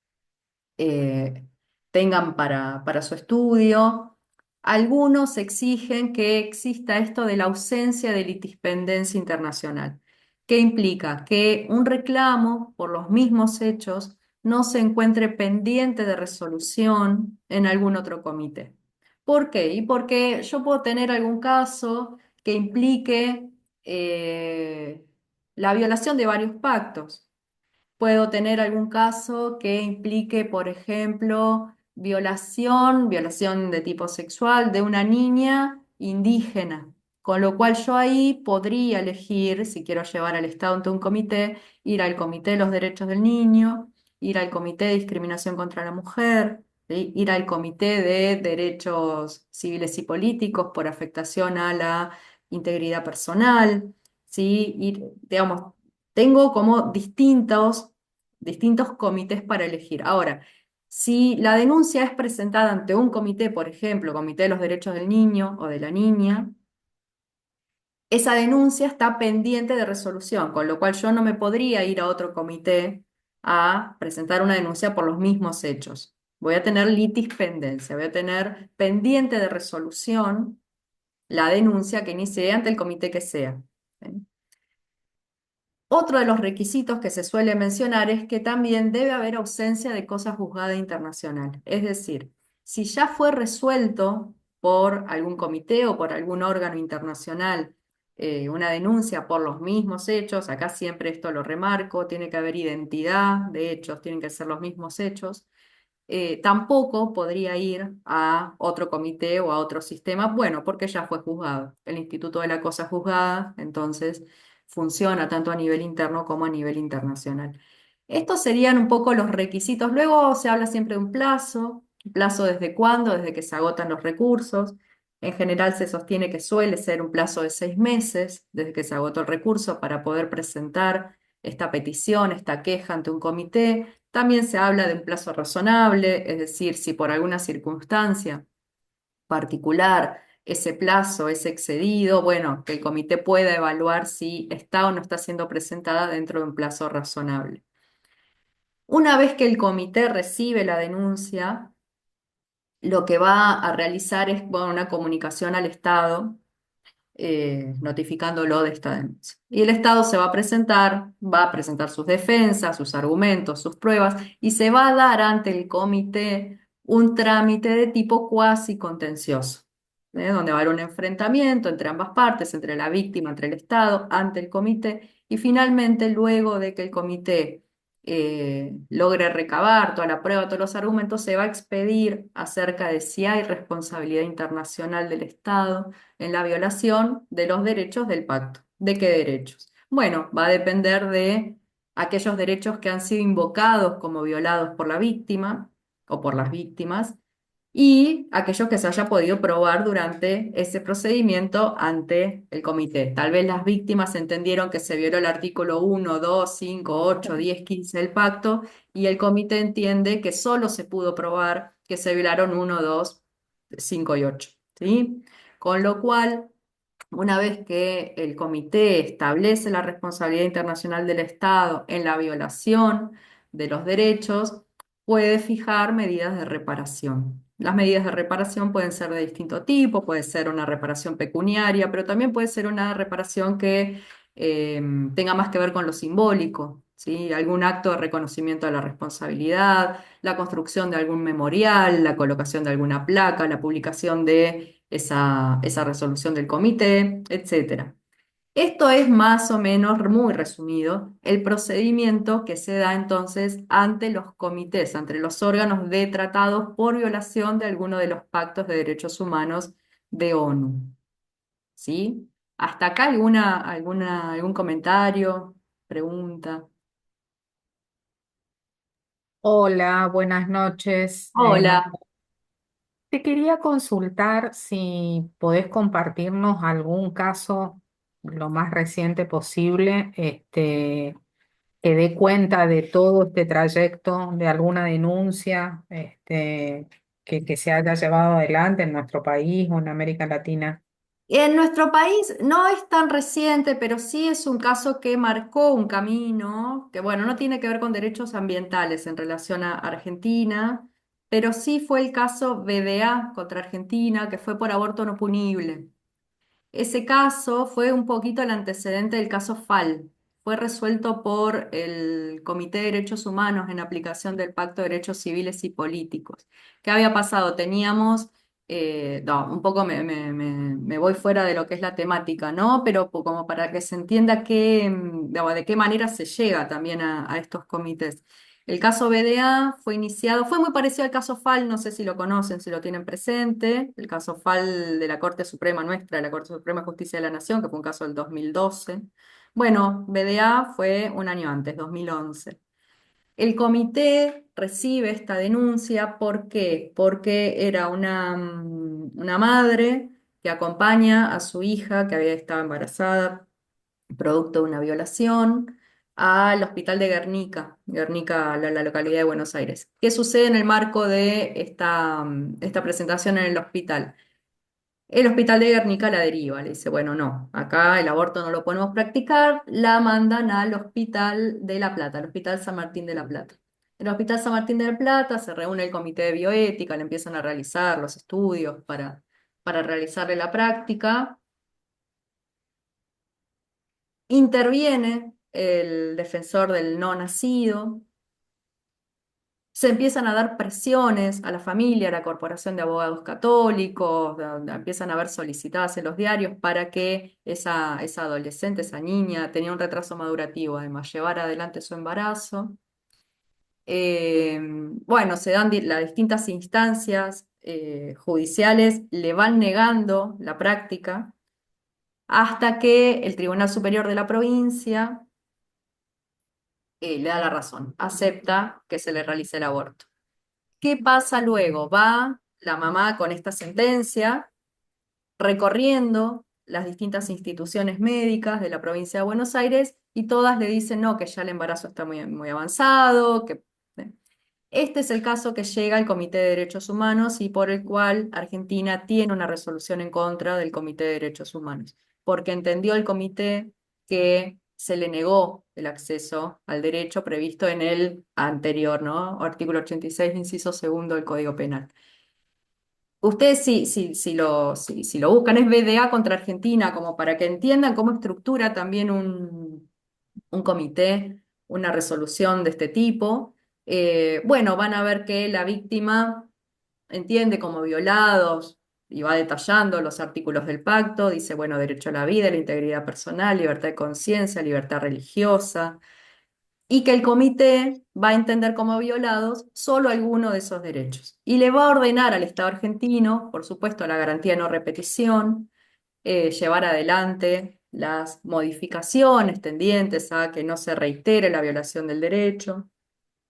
eh, tengan para su estudio. Algunos exigen que exista esto de la ausencia de litispendencia internacional, que implica que un reclamo por los mismos hechos no se encuentre pendiente de resolución en algún otro comité. ¿Por qué? Y porque yo puedo tener algún caso que implique la violación de varios pactos. Puedo tener algún caso que implique, por ejemplo, violación de tipo sexual de una niña indígena, con lo cual yo ahí podría elegir, si quiero llevar al Estado ante un comité, ir al Comité de los Derechos del Niño, ir al Comité de Discriminación contra la Mujer, ¿sí? Ir al Comité de Derechos Civiles y Políticos por afectación a la integridad personal. ¿sí? Y, digamos, tengo como distintos comités para elegir. Ahora, si la denuncia es presentada ante un comité, por ejemplo, Comité de los Derechos del Niño o de la Niña, esa denuncia está pendiente de resolución, con lo cual yo no me podría ir a otro comité a presentar una denuncia por los mismos hechos. Voy a tener litispendencia, voy a tener pendiente de resolución la denuncia que inicie ante el comité que sea. ¿Sí? Otro de los requisitos que se suele mencionar es que también debe haber ausencia de cosa juzgada internacional. Es decir, si ya fue resuelto por algún comité o por algún órgano internacional una denuncia por los mismos hechos, acá siempre esto lo remarco, tiene que haber identidad de hechos, tienen que ser los mismos hechos, tampoco podría ir a otro comité o a otro sistema, bueno, porque ya fue juzgado. El Instituto de la Cosa Juzgada, entonces, funciona tanto a nivel interno como a nivel internacional. Estos serían un poco los requisitos. Luego se habla siempre de un plazo desde cuándo, desde que se agotan los recursos. En general se sostiene que suele ser un plazo de 6 meses desde que se agotó el recurso para poder presentar esta petición, esta queja ante un comité. También se habla de un plazo razonable, es decir, si por alguna circunstancia particular ese plazo es excedido, bueno, que el comité pueda evaluar si está o no está siendo presentada dentro de un plazo razonable. Una vez que el comité recibe la denuncia, lo que va a realizar es, bueno, una comunicación al Estado notificándolo de esta denuncia. Y el Estado se va a presentar sus defensas, sus argumentos, sus pruebas, y se va a dar ante el comité un trámite de tipo cuasi contencioso, donde va a haber un enfrentamiento entre ambas partes, entre la víctima, entre el Estado, ante el comité, y finalmente, luego de que el comité logre recabar toda la prueba, todos los argumentos, se va a expedir acerca de si hay responsabilidad internacional del Estado en la violación de los derechos del pacto. ¿De qué derechos? Bueno, va a depender de aquellos derechos que han sido invocados como violados por la víctima o por las víctimas y aquellos que se haya podido probar durante ese procedimiento ante el comité. Tal vez las víctimas entendieron que se violó el artículo 1, 2, 5, 8, 10, 15 del pacto y el comité entiende que solo se pudo probar que se violaron 1, 2, 5 y 8. ¿Sí? Con lo cual, una vez que el comité establece la responsabilidad internacional del Estado en la violación de los derechos, puede fijar medidas de reparación. Las medidas de reparación pueden ser de distinto tipo, puede ser una reparación pecuniaria, pero también puede ser una reparación que tenga más que ver con lo simbólico, ¿sí? Algún acto de reconocimiento de la responsabilidad, la construcción de algún memorial, la colocación de alguna placa, la publicación de esa resolución del comité, etcétera. Esto es más o menos, muy resumido, el procedimiento que se da entonces ante los comités, ante los órganos de tratados por violación de alguno de los pactos de derechos humanos de ONU. ¿Sí? ¿Hasta acá algún comentario, pregunta? Hola, buenas noches. Hola. Te quería consultar si podés compartirnos algún caso lo más reciente posible, que dé cuenta de todo este trayecto, de alguna denuncia, que se haya llevado adelante en nuestro país o en América Latina. En nuestro país no es tan reciente, pero sí es un caso que marcó un camino, que bueno, no tiene que ver con derechos ambientales en relación a Argentina, pero sí fue el caso BDA contra Argentina, que fue por aborto no punible. Ese caso fue un poquito el antecedente del caso FAL. Fue resuelto por el Comité de Derechos Humanos en aplicación del Pacto de Derechos Civiles y Políticos. ¿Qué había pasado? Teníamos, no, un poco me voy fuera de lo que es la temática, ¿no? Pero como para que se entienda de qué manera se llega también a estos comités. El caso BDA fue iniciado, fue muy parecido al caso FAL, no sé si lo conocen, si lo tienen presente, el caso FAL de la Corte Suprema nuestra, de la Corte Suprema de Justicia de la Nación, que fue un caso del 2012. Bueno, BDA fue un año antes, 2011. El comité recibe esta denuncia, ¿por qué? Porque era una madre que acompaña a su hija que había estado embarazada producto de una violación, al hospital de Guernica, Guernica, la localidad de Buenos Aires. ¿Qué sucede en el marco de esta presentación en el hospital? El hospital de Guernica la deriva, le dice, bueno, no, acá el aborto no lo podemos practicar, la mandan al hospital de La Plata, al hospital San Martín de La Plata. En el hospital San Martín de La Plata se reúne el comité de bioética, le empiezan a realizar los estudios para realizarle la práctica. Interviene el defensor del no nacido, se empiezan a dar presiones a la familia, a la Corporación de Abogados Católicos, empiezan a ver solicitadas en los diarios para que esa adolescente, esa niña, tenía un retraso madurativo, además, llevara adelante su embarazo. Bueno, se dan las distintas instancias judiciales, le van negando la práctica hasta que el Tribunal Superior de la provincia le da la razón, acepta que se le realice el aborto. ¿Qué pasa luego? Va la mamá con esta sentencia recorriendo las distintas instituciones médicas de la provincia de Buenos Aires y todas le dicen no, que ya el embarazo está muy, muy avanzado, que... Este es el caso que llega al Comité de Derechos Humanos y por el cual Argentina tiene una resolución en contra del Comité de Derechos Humanos, porque entendió el comité que se le negó el acceso al derecho previsto en el anterior, ¿no? Artículo 86, inciso segundo del Código Penal. Ustedes si lo buscan es BDA contra Argentina, como para que entiendan cómo estructura también un comité, una resolución de este tipo. Bueno, van a ver que la víctima entiende como violados y va detallando los artículos del pacto, dice, bueno, derecho a la vida, la integridad personal, libertad de conciencia, libertad religiosa, y que el comité va a entender como violados solo alguno de esos derechos. Y le va a ordenar al Estado argentino, por supuesto, la garantía de no repetición, llevar adelante las modificaciones tendientes a que no se reitere la violación del derecho,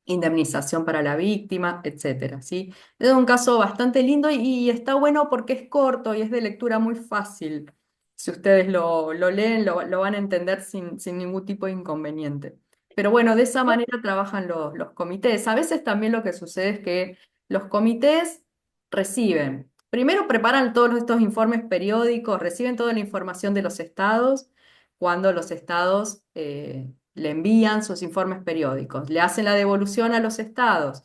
indemnización para la víctima, etcétera, ¿sí? Es un caso bastante lindo y está bueno porque es corto y es de lectura muy fácil. Si ustedes lo leen, lo van a entender sin ningún tipo de inconveniente. Pero bueno, de esa manera trabajan los comités. A veces también lo que sucede es que los comités reciben, primero preparan todos estos informes periódicos, reciben toda la información de los estados, cuando los estados le envían sus informes periódicos, le hacen la devolución a los estados,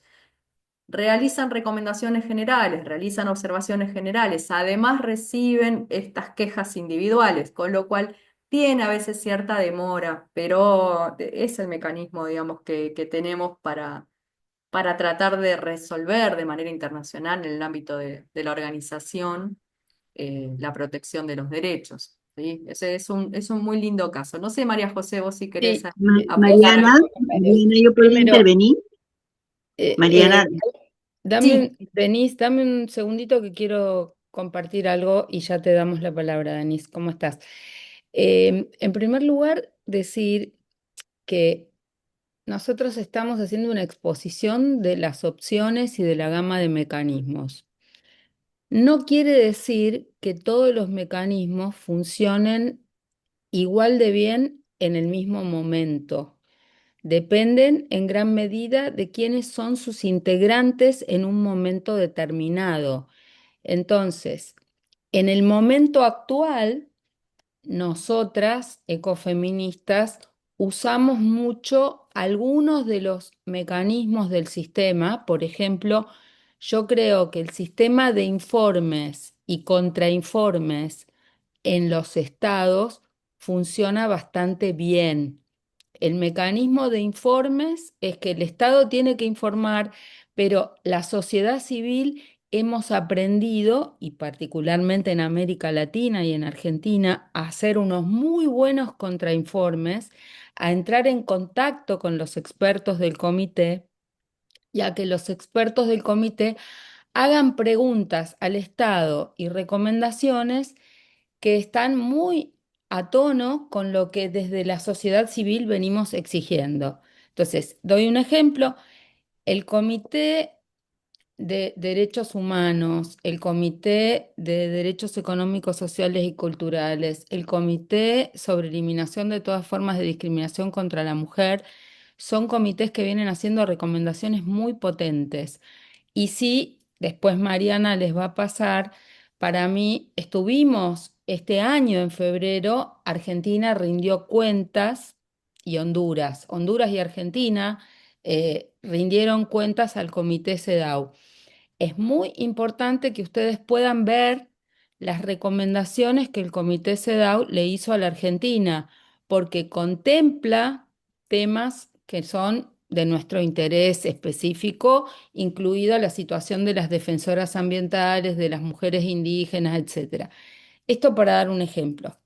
realizan recomendaciones generales, realizan observaciones generales, además reciben estas quejas individuales, con lo cual tiene a veces cierta demora, pero es el mecanismo, digamos, que tenemos para tratar de resolver de manera internacional en el ámbito de la organización la protección de los derechos. ¿Sí? Ese es un muy lindo caso. No sé, María José, vos si querés Sí, aportar dame, algo. Mariana, ¿yo puedo primero, intervenir? eh, Mariana, Sí, Denise, dame un segundito que quiero compartir algo y ya te damos la palabra, Denise. ¿Cómo estás? En primer lugar, decir que nosotros estamos haciendo una exposición de las opciones y de la gama de mecanismos. No quiere decir que todos los mecanismos funcionen igual de bien en el mismo momento. Dependen en gran medida de quiénes son sus integrantes en un momento determinado. Entonces, en el momento actual, nosotras, ecofeministas, usamos mucho algunos de los mecanismos del sistema. Por ejemplo, yo creo que el sistema de informes y contrainformes en los estados funciona bastante bien. El mecanismo de informes es que el Estado tiene que informar, pero la sociedad civil hemos aprendido, y particularmente en América Latina y en Argentina, a hacer unos muy buenos contrainformes, a entrar en contacto con los expertos del comité, ya que los expertos del comité hagan preguntas al Estado y recomendaciones que están muy a tono con lo que desde la sociedad civil venimos exigiendo. Entonces, doy un ejemplo. El comité de Derechos Humanos, el Comité de Derechos Económicos, Sociales y Culturales, el Comité sobre Eliminación de todas formas de discriminación contra la mujer, son comités que vienen haciendo recomendaciones muy potentes. Y sí, después Mariana les va a pasar, para mí, estuvimos este año en febrero, Argentina rindió cuentas y Honduras. Honduras y Argentina rindieron cuentas al Comité CEDAW. Es muy importante que ustedes puedan ver las recomendaciones que el Comité CEDAW le hizo a la Argentina, porque contempla temas que son de nuestro interés específico, incluida la situación de las defensoras ambientales, de las mujeres indígenas, etcétera. Esto para dar un ejemplo.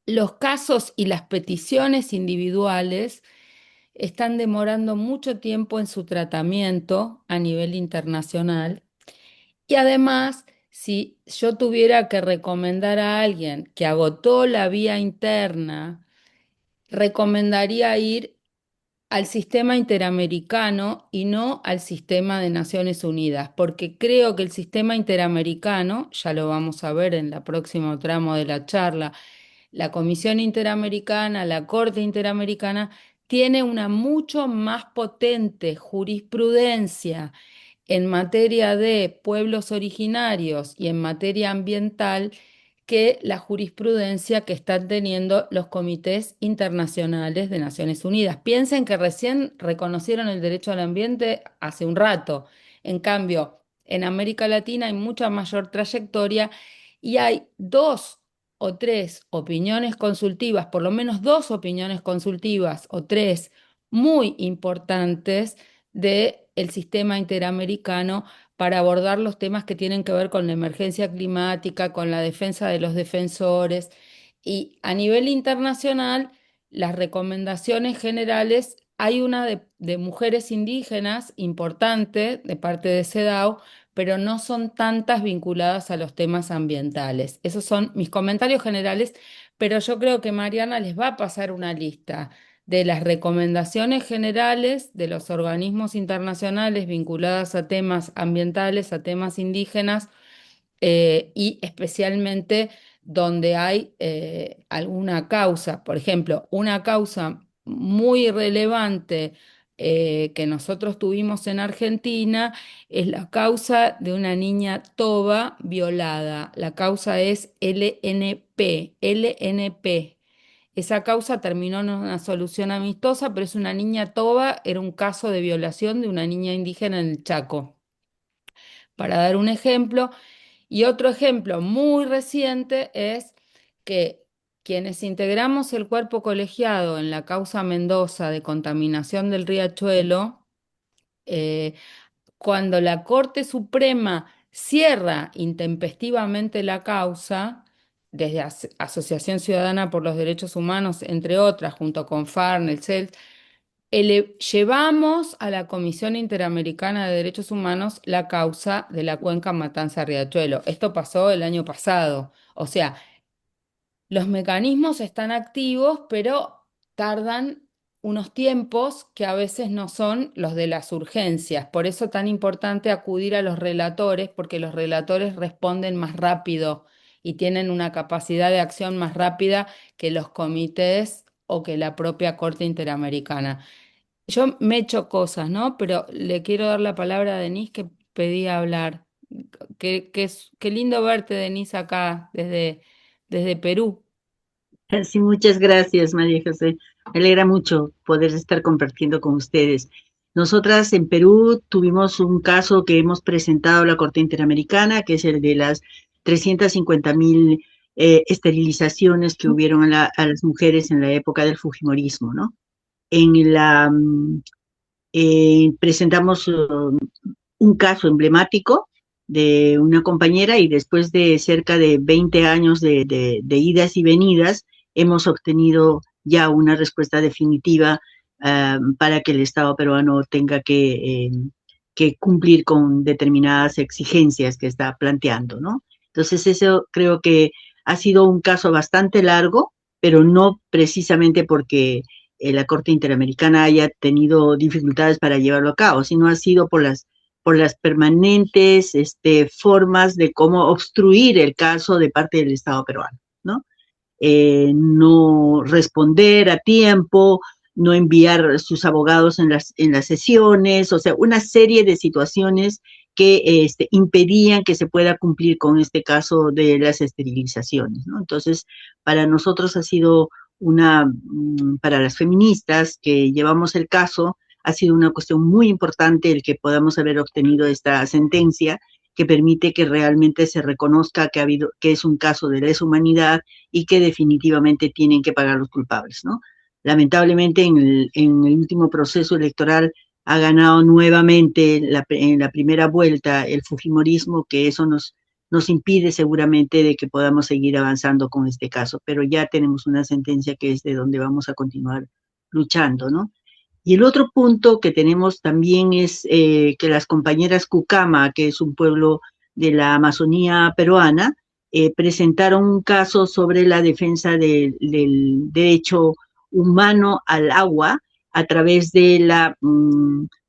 Los casos y las peticiones individuales están demorando mucho tiempo en su tratamiento a nivel internacional y además, si yo tuviera que recomendar a alguien que agotó la vía interna, recomendaría ir al sistema interamericano y no al sistema de Naciones Unidas, porque creo que el sistema interamericano, ya lo vamos a ver en el próximo tramo de la charla, la Comisión Interamericana, la Corte Interamericana, tiene una mucho más potente jurisprudencia en materia de pueblos originarios y en materia ambiental que la jurisprudencia que están teniendo los comités internacionales de Naciones Unidas. Piensen que recién reconocieron el derecho al ambiente hace un rato. En cambio, en América Latina hay mucha mayor trayectoria y hay dos o tres opiniones consultivas, por lo menos dos opiniones consultivas o tres muy importantes del sistema interamericano para abordar los temas que tienen que ver con la emergencia climática, con la defensa de los defensores. Y a nivel internacional, las recomendaciones generales, hay una de mujeres indígenas importante de parte de CEDAW, pero no son tantas vinculadas a los temas ambientales. Esos son mis comentarios generales, pero yo creo que Mariana les va a pasar una lista de las recomendaciones generales de los organismos internacionales vinculadas a temas ambientales, a temas indígenas, y especialmente donde hay alguna causa, por ejemplo, una causa muy relevante que nosotros tuvimos en Argentina es la causa de una niña toba violada. La causa es LNP, LNP. Esa causa terminó en una solución amistosa, pero es una niña toba, era un caso de violación de una niña indígena en el Chaco. Para dar un ejemplo, y otro ejemplo muy reciente es que quienes integramos el cuerpo colegiado en la causa Mendoza de contaminación del riachuelo, eh, cuando la Corte Suprema cierra intempestivamente la causa, desde Asociación Ciudadana por los Derechos Humanos, entre otras, junto con FARN, el CELS, llevamos a la Comisión Interamericana de Derechos Humanos la causa de la cuenca Matanza-Riachuelo. Esto pasó el año pasado. O sea, los mecanismos están activos, pero tardan unos tiempos que a veces no son los de las urgencias. Por eso es tan importante acudir a los relatores, porque los relatores responden más rápido y tienen una capacidad de acción más rápida que los comités o que la propia Corte Interamericana. Yo me echo cosas, ¿no? Pero le quiero dar la palabra a Denise que pedía hablar. Qué lindo verte, Denise, acá desde Perú. Sí, muchas gracias, María José. Me alegra mucho poder estar compartiendo con ustedes. Nosotras en Perú tuvimos un caso que hemos presentado a la Corte Interamericana, que es el de las 350.000 esterilizaciones que hubieron a las mujeres en la época del Fujimorismo, ¿no? Presentamos un caso emblemático de una compañera y después de cerca de 20 años de idas y venidas, hemos obtenido ya una respuesta definitiva para que el Estado peruano tenga que cumplir con determinadas exigencias que está planteando, ¿no? Entonces, eso creo que ha sido un caso bastante largo, pero no precisamente porque la Corte Interamericana haya tenido dificultades para llevarlo a cabo, sino ha sido por las por las permanentes formas de cómo obstruir el caso de parte del Estado peruano, ¿no? No responder a tiempo, no enviar sus abogados en las sesiones, o sea, una serie de situaciones que impedían que se pueda cumplir con este caso de las esterilizaciones, ¿no? Entonces, para nosotros ha sido para las feministas que llevamos el caso, ha sido una cuestión muy importante el que podamos haber obtenido esta sentencia que permite que realmente se reconozca que es un caso de lesa humanidad y que definitivamente tienen que pagar los culpables, ¿no? Lamentablemente en el último proceso electoral ha ganado nuevamente en la primera vuelta el fujimorismo, que eso nos impide seguramente de que podamos seguir avanzando con este caso, pero ya tenemos una sentencia que es de donde vamos a continuar luchando, ¿no? Y el otro punto que tenemos también es que las compañeras Cucama, que es un pueblo de la Amazonía peruana, presentaron un caso sobre la defensa del derecho humano al agua a través de la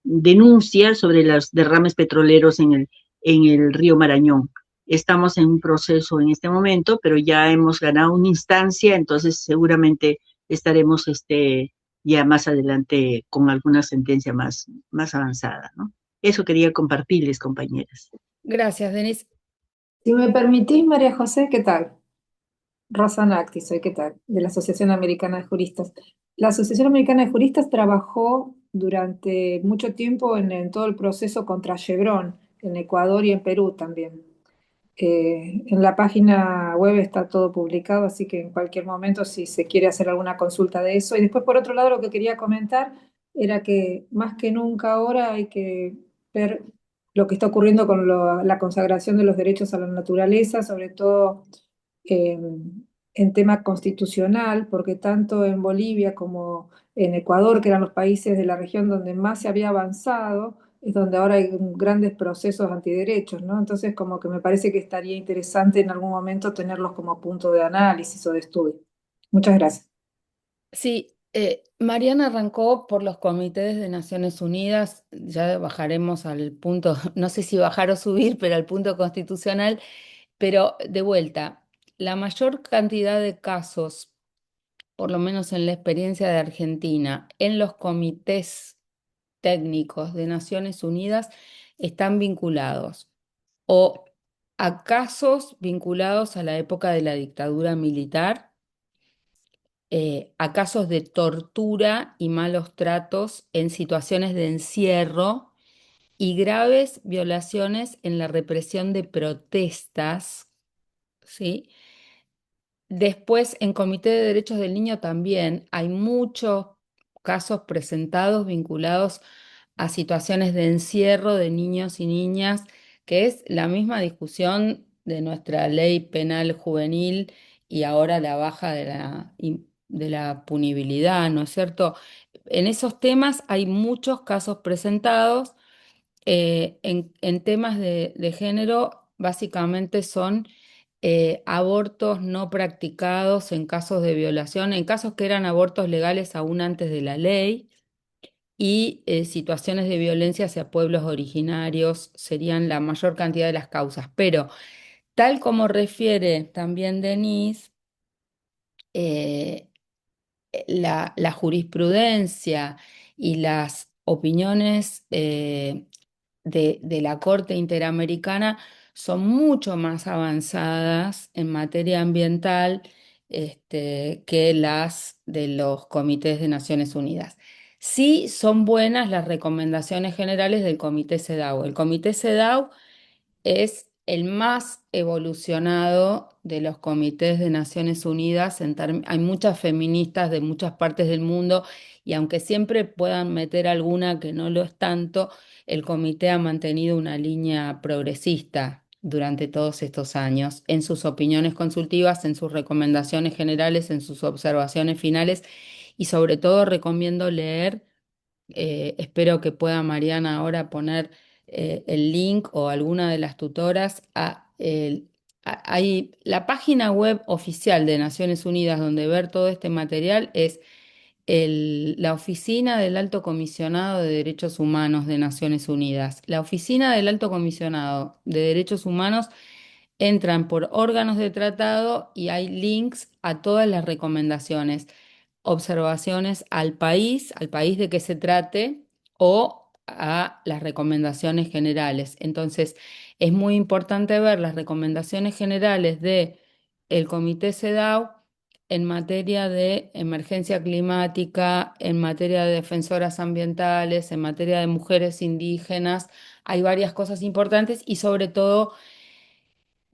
denuncia sobre los derrames petroleros en el río Marañón. Estamos en un proceso en este momento, pero ya hemos ganado una instancia, entonces seguramente estaremos ya más adelante con alguna sentencia más avanzada, ¿no? Eso quería compartirles, compañeras. Gracias, Denise. Si me permitís, María José, ¿qué tal? Rosa Nacti, soy, ¿qué tal? De la Asociación Americana de Juristas. La Asociación Americana de Juristas trabajó durante mucho tiempo en todo el proceso contra Chevron, en Ecuador y en Perú también. En la página web está todo publicado, así que en cualquier momento si se quiere hacer alguna consulta de eso. Y después, por otro lado, lo que quería comentar era que más que nunca ahora hay que ver lo que está ocurriendo con la consagración de los derechos a la naturaleza, sobre todo en tema constitucional, porque tanto en Bolivia como en Ecuador, que eran los países de la región donde más se había avanzado, es donde ahora hay grandes procesos antiderechos, ¿no? Entonces, como que me parece que estaría interesante en algún momento tenerlos como punto de análisis o de estudio. Muchas gracias. Sí, Mariana arrancó por los comités de Naciones Unidas, ya bajaremos al punto, no sé si bajar o subir, pero al punto constitucional, pero de vuelta, la mayor cantidad de casos, por lo menos en la experiencia de Argentina, en los comités técnicos de Naciones Unidas están vinculados o a casos vinculados a la época de la dictadura militar, a casos de tortura y malos tratos en situaciones de encierro y graves violaciones en la represión de protestas, ¿sí? Después, en Comité de Derechos del Niño también hay muchos casos presentados vinculados a situaciones de encierro de niños y niñas, que es la misma discusión de nuestra ley penal juvenil y ahora la baja de la punibilidad, ¿no es cierto? En esos temas hay muchos casos presentados. En temas de género, básicamente son abortos no practicados en casos de violación, en casos que eran abortos legales aún antes de la ley, y situaciones de violencia hacia pueblos originarios serían la mayor cantidad de las causas. Pero, tal como refiere también Denise, eh, la jurisprudencia y las opiniones de la Corte Interamericana son mucho más avanzadas en materia ambiental, que las de los comités de Naciones Unidas. Sí son buenas las recomendaciones generales del Comité CEDAW. El Comité CEDAW es el más evolucionado de los comités de Naciones Unidas. Hay muchas feministas de muchas partes del mundo y aunque siempre puedan meter alguna que no lo es tanto, el comité ha mantenido una línea progresista durante todos estos años en sus opiniones consultivas, en sus recomendaciones generales, en sus observaciones finales, y sobre todo recomiendo leer. Espero que pueda Mariana ahora poner el link o alguna de las tutoras hay la página web oficial de Naciones Unidas donde ver todo este material es la Oficina del Alto Comisionado de Derechos Humanos de Naciones Unidas. La Oficina del Alto Comisionado de Derechos Humanos entran por órganos de tratado y hay links a todas las recomendaciones, observaciones al país de que se trate o a las recomendaciones generales. Entonces, es muy importante ver las recomendaciones generales de el Comité CEDAW en materia de emergencia climática, en materia de defensoras ambientales, en materia de mujeres indígenas. Hay varias cosas importantes y sobre todo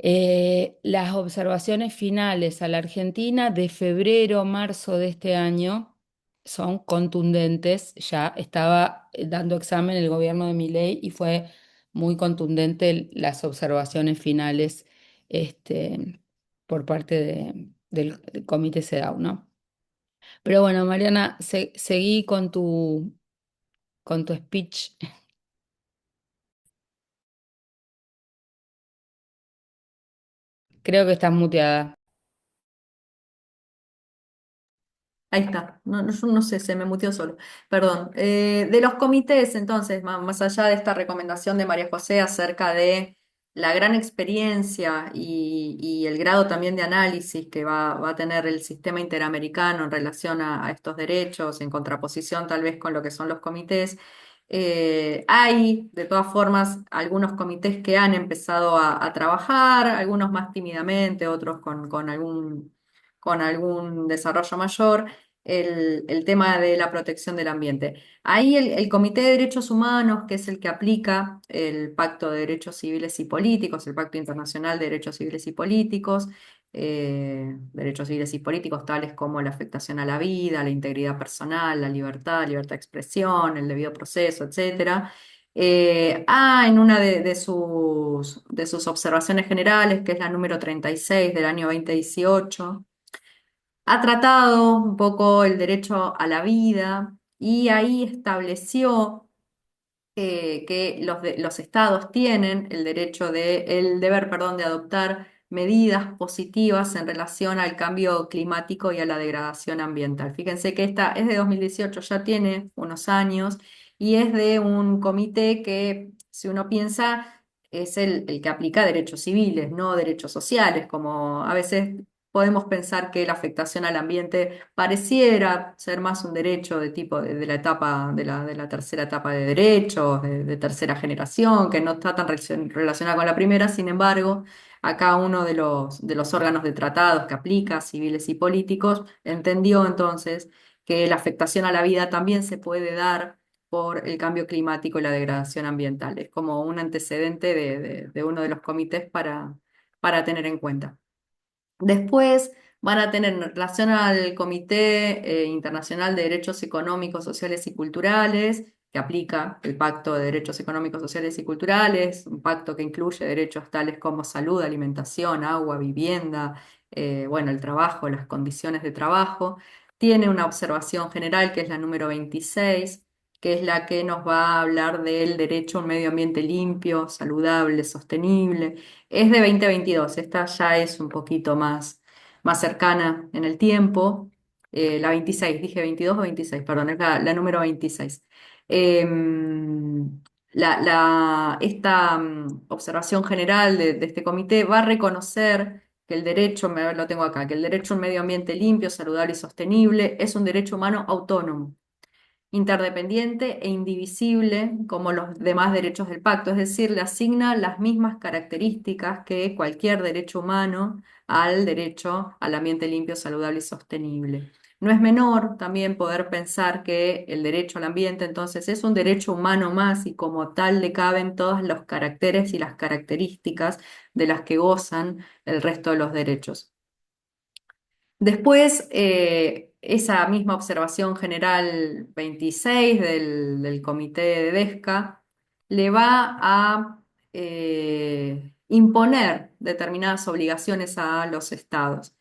las observaciones finales a la Argentina de febrero, marzo de este año son contundentes. Ya estaba dando examen el gobierno de Milei y fue muy contundente las observaciones finales por parte del Comité CEDAW, ¿no? Pero bueno, Mariana, seguí con tu speech. Creo que estás muteada. Ahí está, yo no sé, se me muteó solo. Perdón. De los comités, entonces, más allá de esta recomendación de María José acerca de la gran experiencia y el grado también de análisis que va a tener el sistema interamericano en relación a estos derechos, en contraposición tal vez con lo que son los comités, hay de todas formas algunos comités que han empezado a trabajar, algunos más tímidamente, otros con algún desarrollo mayor el tema de la protección del ambiente. Ahí el Comité de Derechos Humanos, que es el que aplica el Pacto de Derechos Civiles y Políticos, el Pacto Internacional de Derechos Civiles y Políticos, derechos civiles y políticos tales como la afectación a la vida, la integridad personal, la libertad de expresión, el debido proceso, etcétera. En una de sus observaciones generales, que es la número 36 del año 2018, ha tratado un poco el derecho a la vida y ahí estableció que los estados tienen el deber, perdón, de adoptar medidas positivas en relación al cambio climático y a la degradación ambiental. Fíjense que esta es de 2018, ya tiene unos años y es de un comité que, si uno piensa, es el que aplica derechos civiles, no derechos sociales, como a veces podemos pensar que la afectación al ambiente pareciera ser más un derecho de tipo de la etapa, de la tercera etapa de derechos, de tercera generación, que no está tan relacionada con la primera. Sin embargo, acá uno de los órganos de tratados que aplica, civiles y políticos, entendió entonces que la afectación a la vida también se puede dar por el cambio climático y la degradación ambiental. Es como un antecedente de uno de los comités para tener en cuenta. Después van a tener en relación al Comité Internacional de Derechos Económicos, Sociales y Culturales, que aplica el Pacto de Derechos Económicos, Sociales y Culturales, un pacto que incluye derechos tales como salud, alimentación, agua, vivienda, bueno, el trabajo, las condiciones de trabajo. Tiene una observación general que es la número 26, que es la que nos va a hablar del derecho a un medio ambiente limpio, saludable, sostenible. Es de 2022, esta ya es un poquito más cercana en el tiempo. La 26, dije 22 o 26, perdón, es la número 26. Esta observación general de este comité va a reconocer que el derecho, lo tengo acá, que el derecho a un medio ambiente limpio, saludable y sostenible es un derecho humano autónomo, interdependiente e indivisible como los demás derechos del pacto, es decir, le asigna las mismas características que cualquier derecho humano al derecho al ambiente limpio, saludable y sostenible. No es menor también poder pensar que el derecho al ambiente entonces es un derecho humano más y como tal le caben todos los caracteres y las características de las que gozan el resto de los derechos. Después, esa misma observación general 26 del comité de DESCA le va a imponer determinadas obligaciones a los estados.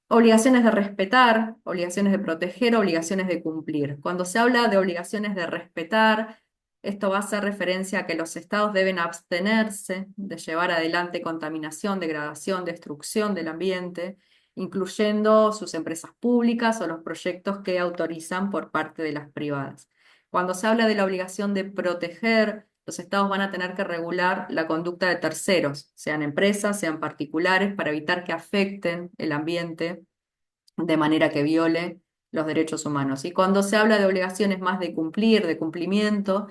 Obligaciones de respetar, obligaciones de proteger, obligaciones de cumplir. Cuando se habla de obligaciones de respetar, esto va a hacer referencia a que los estados deben abstenerse de llevar adelante contaminación, degradación, destrucción del ambiente incluyendo sus empresas públicas o los proyectos que autorizan por parte de las privadas. Cuando se habla de la obligación de proteger, los estados van a tener que regular la conducta de terceros, sean empresas, sean particulares, para evitar que afecten el ambiente de manera que viole los derechos humanos. Y cuando se habla de obligaciones más de cumplir, de cumplimiento,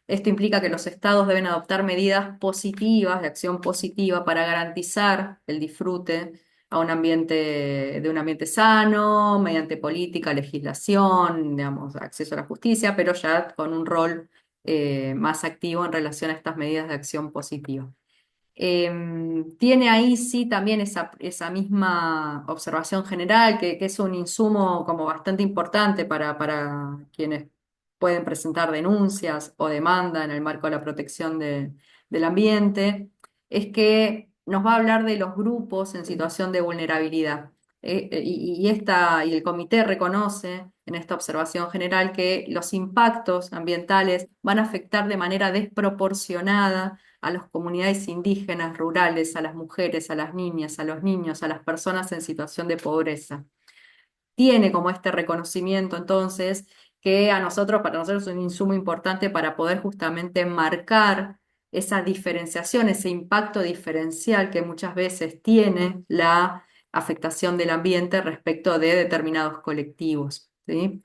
esto implica que los estados deben adoptar medidas positivas, de acción positiva, para garantizar el disfrute de un ambiente sano, mediante política, legislación, digamos, acceso a la justicia, pero ya con un rol más activo en relación a estas medidas de acción positiva. Tiene ahí sí también esa misma observación general, que es un insumo como bastante importante para quienes pueden presentar denuncias o demanda en el marco de la protección del ambiente, es que nos va a hablar de los grupos en situación de vulnerabilidad. Y el comité reconoce en esta observación general que los impactos ambientales van a afectar de manera desproporcionada a las comunidades indígenas, rurales, a las mujeres, a las niñas, a los niños, a las personas en situación de pobreza. Tiene como este reconocimiento entonces que para nosotros es un insumo importante para poder justamente marcar esa diferenciación, ese impacto diferencial que muchas veces tiene la afectación del ambiente respecto de determinados colectivos, ¿sí?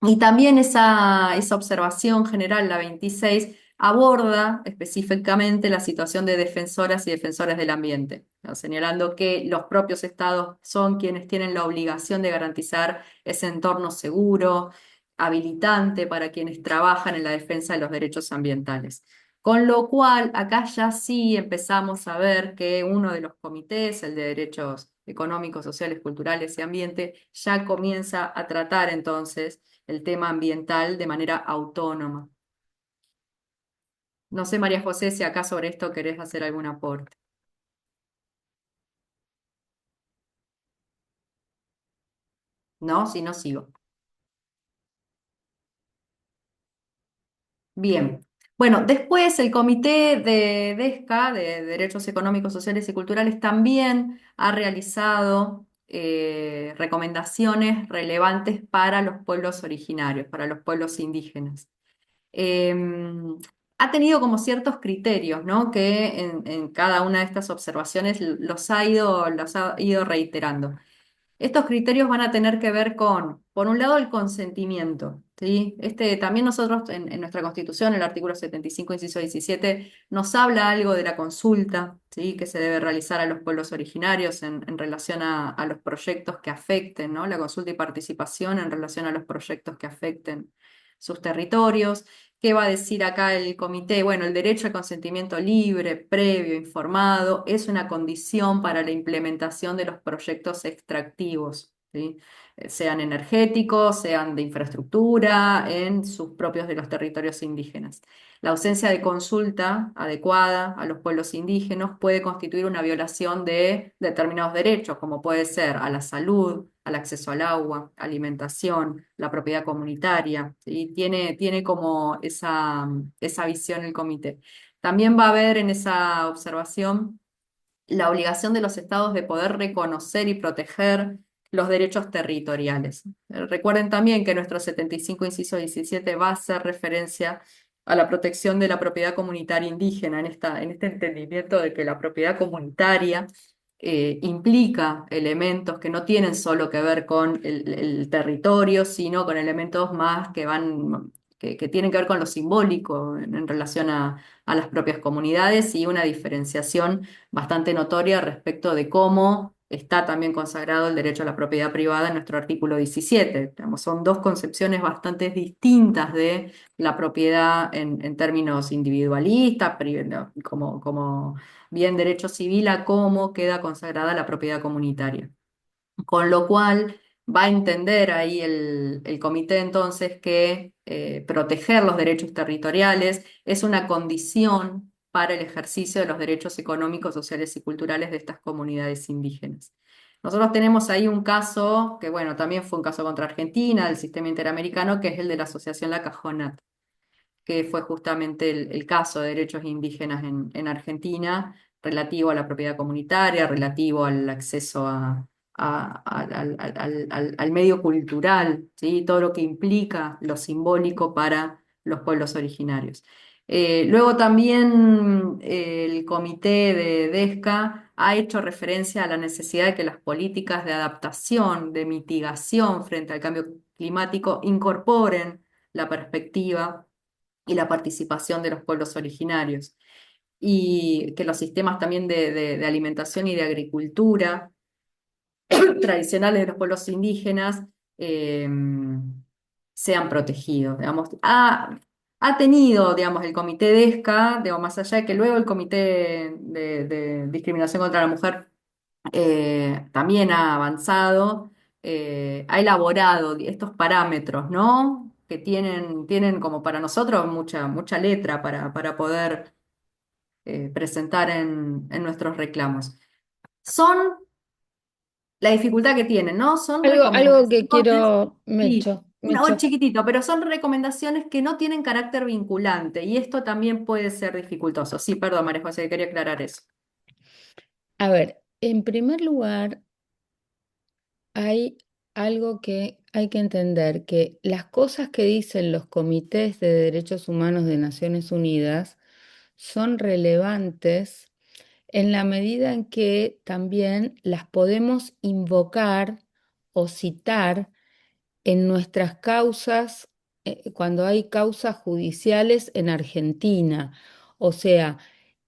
Y también esa observación general, la 26, aborda específicamente la situación de defensoras y defensores del ambiente, ¿no? Señalando que los propios estados son quienes tienen la obligación de garantizar ese entorno seguro, habilitante para quienes trabajan en la defensa de los derechos ambientales. Con lo cual, acá ya sí empezamos a ver que uno de los comités, el de Derechos Económicos, Sociales, Culturales y Ambiente, ya comienza a tratar entonces el tema ambiental de manera autónoma. No sé, María José, si acá sobre esto querés hacer algún aporte. ¿No? Si no, sigo. Bien. Bueno, después el Comité de DESCA, de Derechos Económicos, Sociales y Culturales, también ha realizado recomendaciones relevantes para los pueblos originarios, para los pueblos indígenas. Ha tenido como ciertos criterios, ¿no? Que en cada una de estas observaciones los ha ido reiterando. Estos criterios van a tener que ver con, por un lado, el consentimiento, ¿sí? También nosotros en nuestra Constitución, el artículo 75, inciso 17, nos habla algo de la consulta, ¿sí? Que se debe realizar a los pueblos originarios en relación a los proyectos que afecten, ¿no? La consulta y participación en relación a los proyectos que afecten sus territorios. ¿Qué va a decir acá el comité? Bueno, el derecho al consentimiento libre, previo, informado, es una condición para la implementación de los proyectos extractivos, ¿sí? Sean energéticos, sean de infraestructura, en sus propios de los territorios indígenas. La ausencia de consulta adecuada a los pueblos indígenas puede constituir una violación de determinados derechos, como puede ser a la salud, al acceso al agua, alimentación, la propiedad comunitaria, ¿sí? Tiene como esa visión el comité. También va a haber en esa observación la obligación de los estados de poder reconocer y proteger los derechos territoriales. Recuerden también que nuestro 75, inciso 17, va a hacer referencia a la protección de la propiedad comunitaria indígena, en este entendimiento de que la propiedad comunitaria implica elementos que no tienen solo que ver con el territorio, sino con elementos más que tienen que ver con lo simbólico en relación a las propias comunidades, y una diferenciación bastante notoria respecto de cómo está también consagrado el derecho a la propiedad privada en nuestro artículo 17. Digamos, son dos concepciones bastante distintas de la propiedad en términos individualistas, no, como bien derecho civil, a cómo queda consagrada la propiedad comunitaria. Con lo cual va a entender ahí el comité entonces que proteger los derechos territoriales es una condición para el ejercicio de los derechos económicos, sociales y culturales de estas comunidades indígenas. Nosotros tenemos ahí un caso que, bueno, también fue un caso contra Argentina, del sistema interamericano, que es el de la Asociación La Cajonat, que fue justamente el caso de derechos indígenas en Argentina, relativo a la propiedad comunitaria, relativo al acceso al medio cultural, ¿sí? Todo lo que implica lo simbólico para los pueblos originarios. Luego también el comité de DESCA ha hecho referencia a la necesidad de que las políticas de adaptación, de mitigación frente al cambio climático incorporen la perspectiva y la participación de los pueblos originarios y que los sistemas también de alimentación y de agricultura tradicionales de los pueblos indígenas eh, sean protegidos. Digamos. Ha tenido, digamos, el comité DESCA, digamos, más allá de que luego el comité de discriminación contra la mujer también ha avanzado, ha elaborado estos parámetros, ¿no? Que tienen como para nosotros mucha letra para poder presentar en nuestros reclamos. Son la dificultad que tienen, ¿no? Son Algo que recomendaciones, quiero, sí, o Mecho, chiquitito, pero son recomendaciones que no tienen carácter vinculante y esto también puede ser dificultoso. Sí, perdón, María José, quería aclarar eso. a ver, en primer lugar, hay algo que hay que entender, que las cosas que dicen los comités de derechos humanos de Naciones Unidas son relevantes en la medida en que también las podemos invocar o citar en nuestras causas, cuando hay causas judiciales en Argentina. O sea,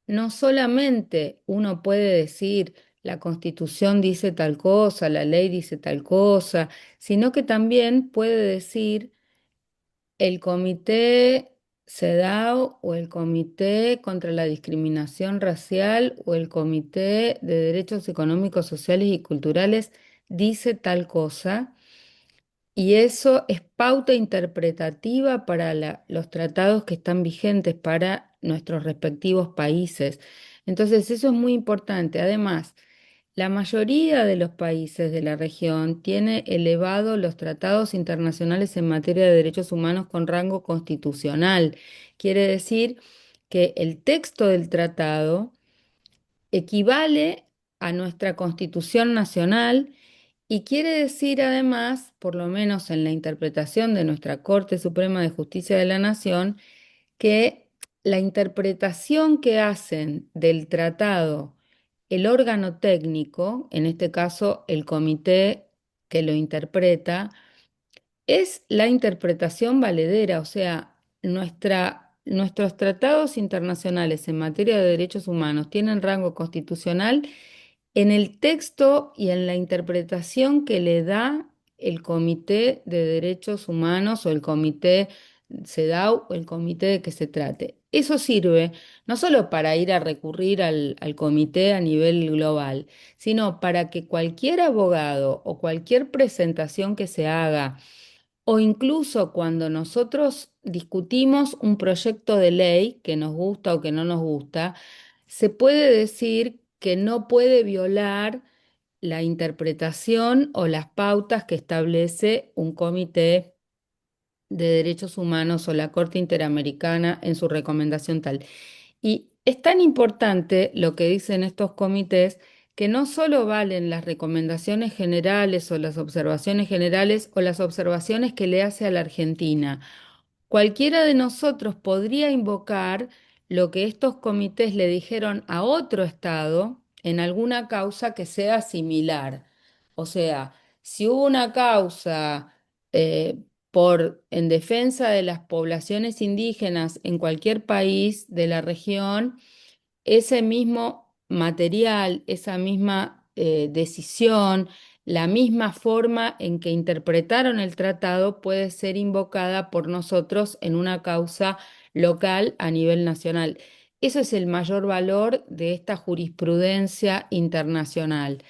no solamente uno puede decir la Constitución dice tal cosa, la ley dice tal cosa, sino que también puede decir el Comité CEDAW o el Comité contra la Discriminación Racial o el Comité de Derechos Económicos, Sociales y Culturales dice tal cosa. Y eso es pauta interpretativa para los tratados que están vigentes para nuestros respectivos países. Entonces, eso es muy importante. Además, la mayoría de los países de la región tiene elevado los tratados internacionales en materia de derechos humanos con rango constitucional. Quiere decir que el texto del tratado equivale a nuestra Constitución Nacional y quiere decir además, por lo menos en la interpretación de nuestra Corte Suprema de Justicia de la Nación, que la interpretación que hacen del tratado el órgano técnico, en este caso el comité que lo interpreta, es la interpretación valedera, o sea, nuestros tratados internacionales en materia de derechos humanos tienen rango constitucional en el texto y en la interpretación que le da el Comité de Derechos Humanos o el Comité CEDAW o el comité de que se trate. Eso sirve no solo para ir a recurrir al comité a nivel global, sino para que cualquier abogado o cualquier presentación que se haga o incluso cuando nosotros discutimos un proyecto de ley que nos gusta o que no nos gusta, se puede decir que no puede violar la interpretación o las pautas que establece un comité de derechos humanos o la Corte Interamericana en su recomendación tal. Y es tan importante lo que dicen estos comités que no solo valen las recomendaciones generales o las observaciones generales o las observaciones que le hace a la Argentina. Cualquiera de nosotros podría invocar lo que estos comités le dijeron a otro estado en alguna causa que sea similar. O sea, si hubo una causa en defensa de las poblaciones indígenas en cualquier país de la región, ese mismo material, esa misma decisión, la misma forma en que interpretaron el tratado puede ser invocada por nosotros en una causa local a nivel nacional. Eso es el mayor valor de esta jurisprudencia internacional.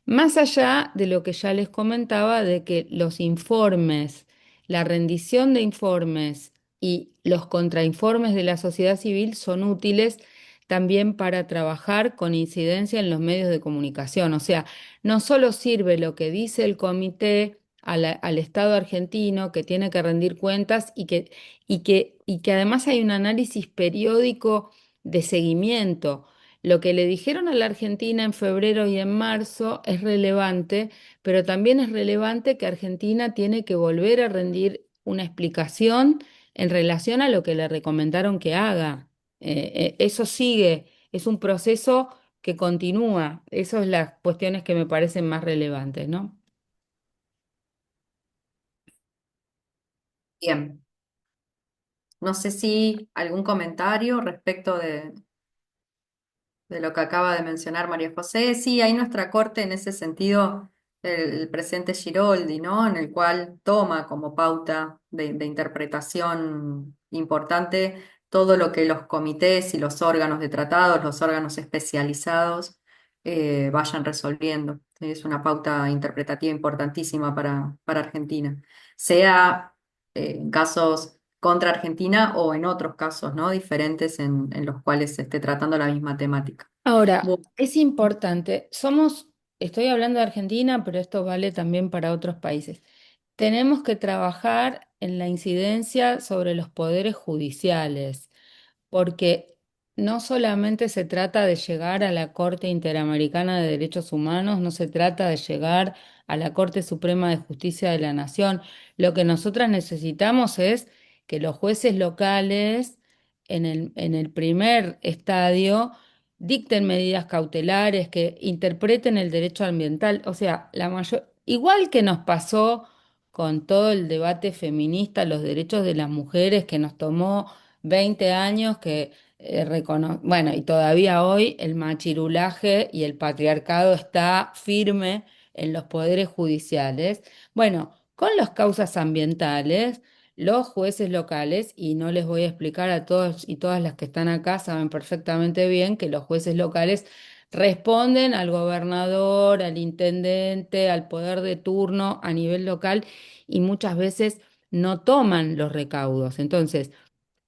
Más allá de lo que ya les comentaba, de que los informes, la rendición de informes y los contrainformes de la sociedad civil son útiles también para trabajar con incidencia en los medios de comunicación. O sea, no solo sirve lo que dice el comité al Estado argentino, que tiene que rendir cuentas y que además hay un análisis periódico de seguimiento. lo que le dijeron a la Argentina en febrero y en marzo es relevante, pero también es relevante que Argentina tiene que volver a rendir una explicación en relación a lo que le recomendaron que haga. Eso sigue, es un proceso que continúa. Esas son las cuestiones que me parecen más relevantes, ¿no? Bien, no sé si algún comentario respecto de lo que acaba de mencionar María José. Sí, hay nuestra corte en ese sentido, el presidente Giroldi, ¿no? En el cual toma como pauta de interpretación importante todo lo que los comités y los órganos de tratados, los órganos especializados, vayan resolviendo. Es una pauta interpretativa importantísima para Argentina, sea en casos contra Argentina o en otros casos, ¿no? Diferentes en los cuales se esté tratando la misma temática. Ahora, Bu- es importante, estoy hablando de Argentina, pero esto vale también para otros países. Tenemos que trabajar en la incidencia sobre los poderes judiciales, porque no solamente se trata de llegar a la Corte Interamericana de Derechos Humanos, no se trata de llegar a la Corte Suprema de Justicia de la Nación. Lo que nosotras necesitamos es que los jueces locales en el primer estadio dicten medidas cautelares, que interpreten el derecho ambiental. O sea, igual que nos pasó con todo el debate feminista, los derechos de las mujeres, que nos tomó 20 años, bueno, y todavía hoy el machirulaje y el patriarcado está firme en los poderes judiciales. Bueno, con las causas ambientales, los jueces locales, y no les voy a explicar a todos y todas las que están acá, saben perfectamente bien que los jueces locales responden al gobernador, al intendente, al poder de turno a nivel local y muchas veces no toman los recaudos. Entonces,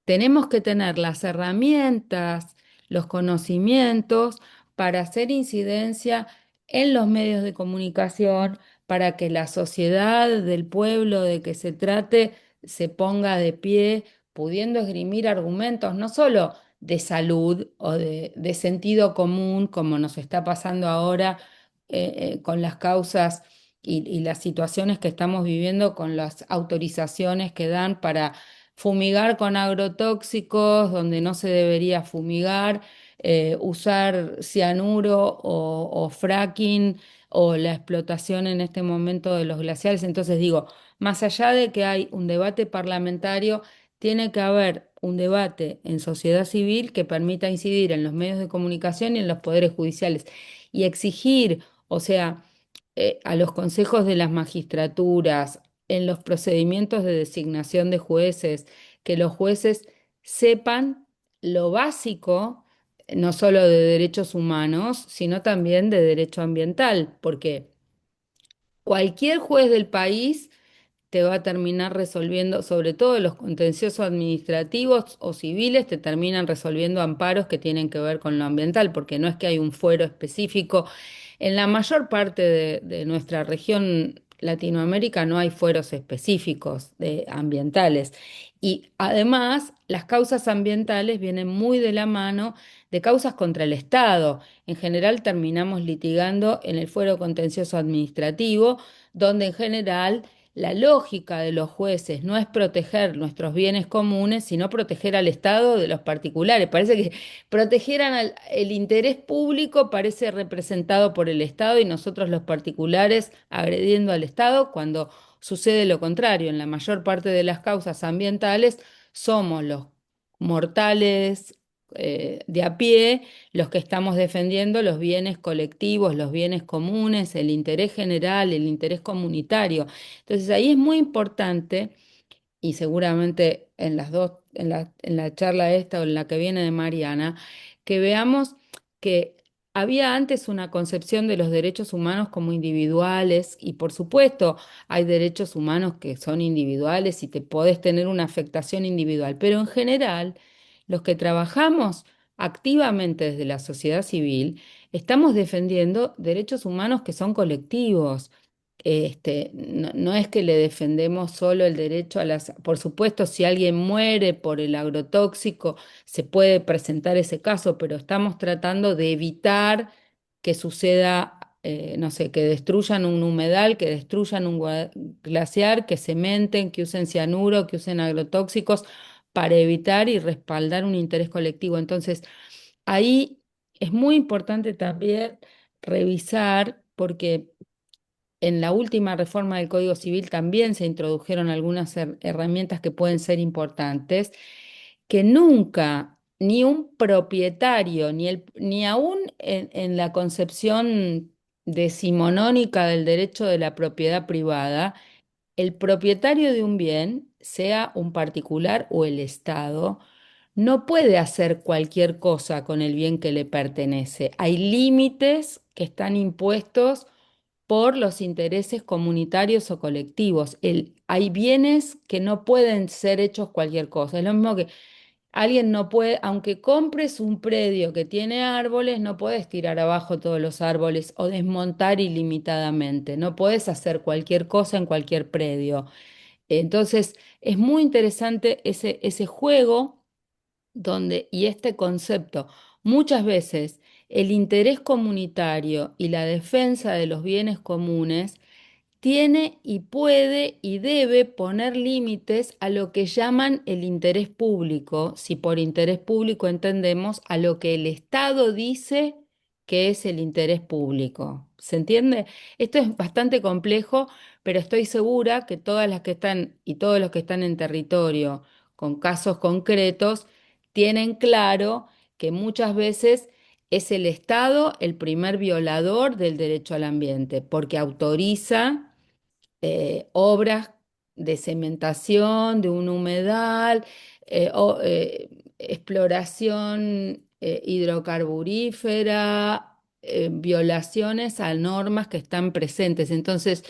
tenemos que tener las herramientas, los conocimientos para hacer incidencia en los medios de comunicación, para que la sociedad del pueblo de que se trate se ponga de pie, pudiendo esgrimir argumentos no solo de salud o de sentido común, como nos está pasando ahora con las causas y las situaciones que estamos viviendo con las autorizaciones que dan para fumigar con agrotóxicos donde no se debería fumigar, usar cianuro o fracking o la explotación en este momento de los glaciares. Entonces digo, más allá de que hay un debate parlamentario, tiene que haber un debate en sociedad civil que permita incidir en los medios de comunicación y en los poderes judiciales y exigir, o sea, a los consejos de las magistraturas, en los procedimientos de designación de jueces, que los jueces sepan lo básico, no solo de derechos humanos, sino también de derecho ambiental, porque cualquier juez del país te va a terminar resolviendo, sobre todo los contenciosos administrativos o civiles, te terminan resolviendo amparos que tienen que ver con lo ambiental, porque no es que hay un fuero específico. En la mayor parte de nuestra región Latinoamérica no hay fueros específicos ambientales. Y además, las causas ambientales vienen muy de la mano de causas contra el Estado. En general terminamos litigando en el fuero contencioso administrativo, donde en general la lógica de los jueces no es proteger nuestros bienes comunes, sino proteger al Estado de los particulares. Parece que el interés público parece representado por el Estado y nosotros los particulares agrediendo al Estado cuando sucede lo contrario. En la mayor parte de las causas ambientales somos los mortales de a pie los que estamos defendiendo los bienes colectivos, los bienes comunes, el interés general, el interés comunitario. Entonces ahí es muy importante, y seguramente en las dos, en la charla esta o en la que viene de Mariana, que veamos que había antes una concepción de los derechos humanos como individuales, y por supuesto hay derechos humanos que son individuales y te podés tener una afectación individual, pero en general los que trabajamos activamente desde la sociedad civil estamos defendiendo derechos humanos que son colectivos. No es que le defendemos solo el derecho a las... Por supuesto, si alguien muere por el agrotóxico, se puede presentar ese caso, pero estamos tratando de evitar que suceda, no sé, que destruyan un humedal, que destruyan un glaciar, que cementen, que usen cianuro, que usen agrotóxicos para evitar y respaldar un interés colectivo. Entonces, ahí es muy importante también revisar, porque en la última reforma del Código Civil también se introdujeron algunas herramientas que pueden ser importantes, que nunca ni un propietario, ni aún en la concepción decimonónica del derecho de la propiedad privada, el propietario de un bien, sea un particular o el Estado, no puede hacer cualquier cosa con el bien que le pertenece. Hay límites que están impuestos por los intereses comunitarios o colectivos. Hay bienes que no pueden ser hechos cualquier cosa. Es lo mismo que alguien no puede, aunque compres un predio que tiene árboles, no puedes tirar abajo todos los árboles o desmontar ilimitadamente. No puedes hacer cualquier cosa en cualquier predio. Entonces, es muy interesante ese juego y este concepto. Muchas veces el interés comunitario y la defensa de los bienes comunes tiene y puede y debe poner límites a lo que llaman el interés público, si por interés público entendemos a lo que el Estado dice que es el interés público. ¿Se entiende? Esto es bastante complejo, pero estoy segura que todas las que están y todos los que están en territorio con casos concretos tienen claro que muchas veces es el Estado el primer violador del derecho al ambiente, porque autoriza obras de cementación, de un humedal, exploración hidrocarburífera, violaciones a normas que están presentes. Entonces,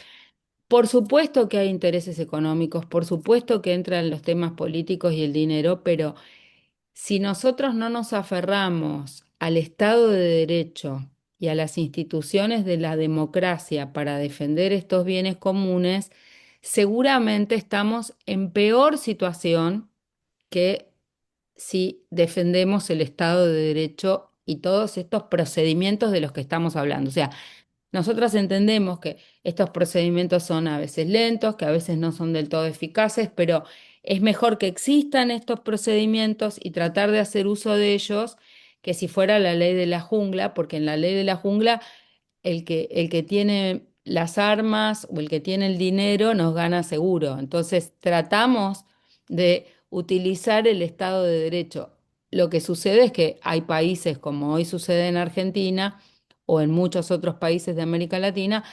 por supuesto que hay intereses económicos, por supuesto que entran los temas políticos y el dinero, pero si nosotros no nos aferramos al Estado de Derecho y a las instituciones de la democracia para defender estos bienes comunes, seguramente estamos en peor situación que si defendemos el Estado de Derecho y todos estos procedimientos de los que estamos hablando. O sea, nosotras entendemos que estos procedimientos son a veces lentos, que a veces no son del todo eficaces, pero es mejor que existan estos procedimientos y tratar de hacer uso de ellos que si fuera la ley de la jungla, porque en la ley de la jungla el que tiene las armas o el que tiene el dinero nos gana seguro. Entonces tratamos de utilizar el Estado de Derecho. Lo que sucede es que hay países, como hoy sucede en Argentina o en muchos otros países de América Latina,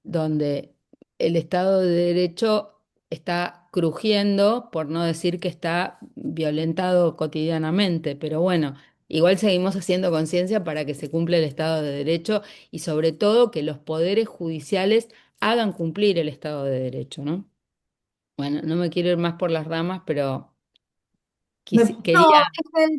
donde el Estado de Derecho está crujiendo, por no decir que está violentado cotidianamente. Pero bueno, igual seguimos haciendo conciencia para que se cumpla el Estado de Derecho y sobre todo que los poderes judiciales hagan cumplir el Estado de Derecho, ¿no? Bueno, no me quiero ir más por las ramas, pero Me, quería... No,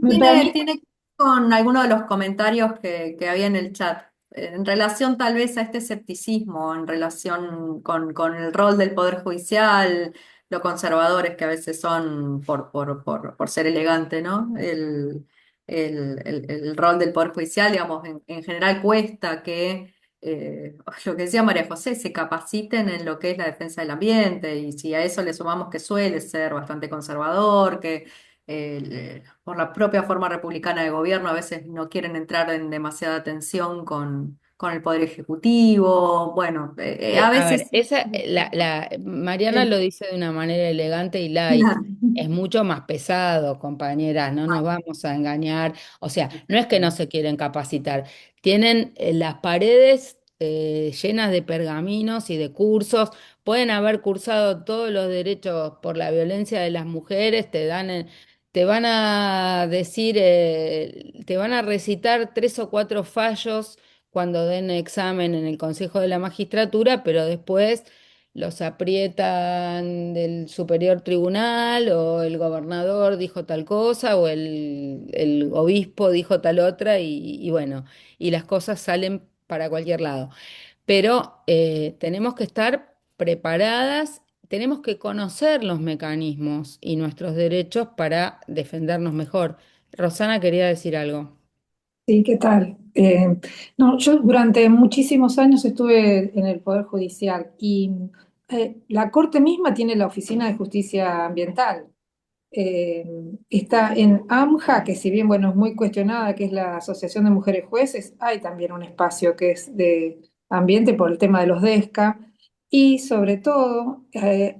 me tiene, permite, tiene que ver con algunos de los comentarios que había en el chat, en relación tal vez a este escepticismo, en relación con el rol del Poder Judicial, lo conservadores que a veces son por ser elegante, ¿no? El rol del Poder Judicial, digamos, en general cuesta que, lo que decía María José, se capaciten en lo que es la defensa del ambiente, y si a eso le sumamos que suele ser bastante conservador, que por la propia forma republicana de gobierno, a veces no quieren entrar en demasiada tensión con el Poder Ejecutivo. Bueno, a A veces ver, Mariana sí, lo dice de una manera elegante y light. claro. Es mucho más pesado, compañeras, no nos vamos a engañar. O sea, no es que no se quieren capacitar, tienen las paredes llenas de pergaminos y de cursos, pueden haber cursado todos los derechos por la violencia de las mujeres, te van a decir, te van a recitar tres o cuatro fallos cuando den examen en el Consejo de la Magistratura, pero después los aprietan del Superior Tribunal o el gobernador dijo tal cosa o el obispo dijo tal otra y bueno, y las cosas salen para cualquier lado. pero tenemos que estar preparadas, tenemos que conocer los mecanismos y nuestros derechos para defendernos mejor. Rosana quería decir algo. Sí, ¿qué tal? No, yo durante muchísimos años estuve en el Poder Judicial y la Corte misma tiene la Oficina de Justicia Ambiental. Eh, Está en AMJA, que si bien, bueno, es muy cuestionada, que es la Asociación de Mujeres Jueces, hay también un espacio que es de ambiente por el tema de los DESCA. Y sobre todo,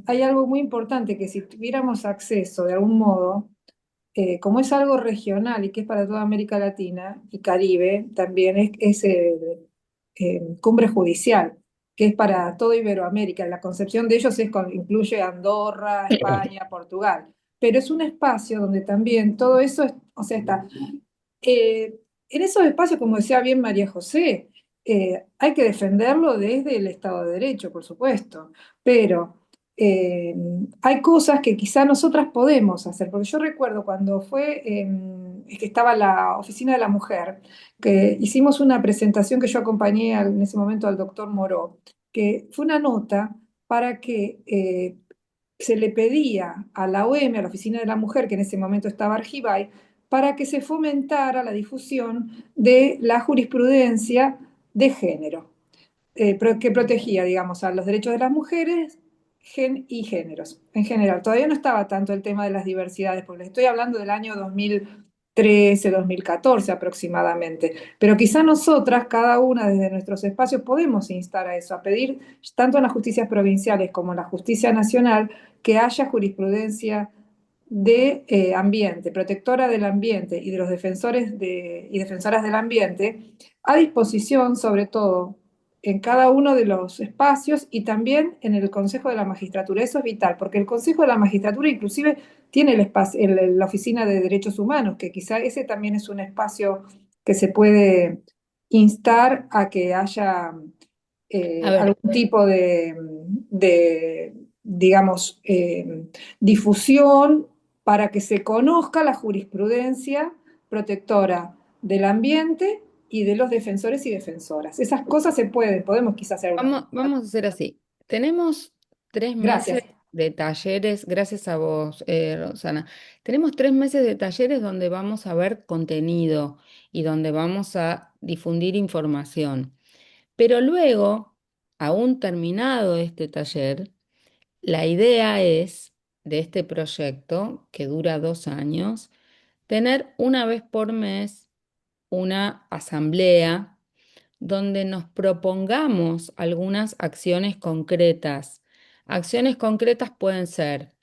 hay algo muy importante que si tuviéramos acceso de algún modo, como es algo regional y que es para toda América Latina y Caribe, también cumbre judicial, que es para toda Iberoamérica. La concepción de ellos incluye Andorra, España, Portugal, pero es un espacio donde también todo eso, o sea, está eh, en esos espacios, como decía bien María José, hay que defenderlo desde el Estado de Derecho, por supuesto, pero eh, hay cosas que quizá nosotras podemos hacer, porque yo recuerdo cuando que estaba la Oficina de la Mujer, que hicimos una presentación que yo acompañé en ese momento al doctor Moró, que fue una nota para que se le pedía a la OM, a la Oficina de la Mujer, que en ese momento estaba Argibay, para que se fomentara la difusión de la jurisprudencia de género, que protegía, digamos, a los derechos de las mujeres y géneros en general. Todavía no estaba tanto el tema de las diversidades, porque les estoy hablando del año 2013, 2014 aproximadamente. Pero quizá nosotras, cada una desde nuestros espacios, podemos instar a eso, a pedir tanto en las justicias provinciales como en la justicia nacional que haya jurisprudencia de ambiente, protectora del ambiente y de los y defensoras del ambiente, a disposición sobre todo en cada uno de los espacios y también en el Consejo de la Magistratura. Eso es vital, porque el Consejo de la Magistratura inclusive tiene la Oficina de Derechos Humanos, que quizá ese también es un espacio que se puede instar a que haya A ver, algún tipo digamos, difusión para que se conozca la jurisprudencia protectora del ambiente y de los defensores y defensoras. Esas cosas se pueden, podemos quizás hacer una. vamos a hacer así. Tenemos 3 meses Gracias. de talleres, gracias a vos, Rosana. Tenemos 3 meses de talleres donde vamos a ver contenido y donde vamos a difundir información. Pero luego, aún terminado este taller, la idea es, de este proyecto, que dura 2 años, tener una vez por mes una asamblea donde nos propongamos algunas acciones concretas. Acciones concretas pueden ser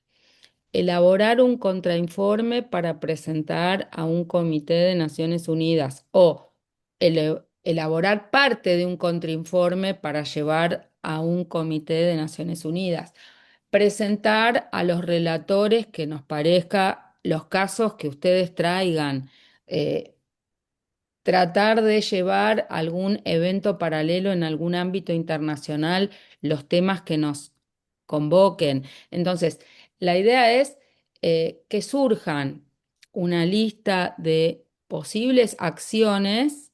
elaborar un contrainforme para presentar a un comité de Naciones Unidas o elaborar parte de un contrainforme para llevar a un comité de Naciones Unidas. Presentar a los relatores que nos parezca los casos que ustedes traigan. eh, Tratar de llevar algún evento paralelo en algún ámbito internacional, los temas que nos convoquen. Entonces, la idea es que surjan una lista de posibles acciones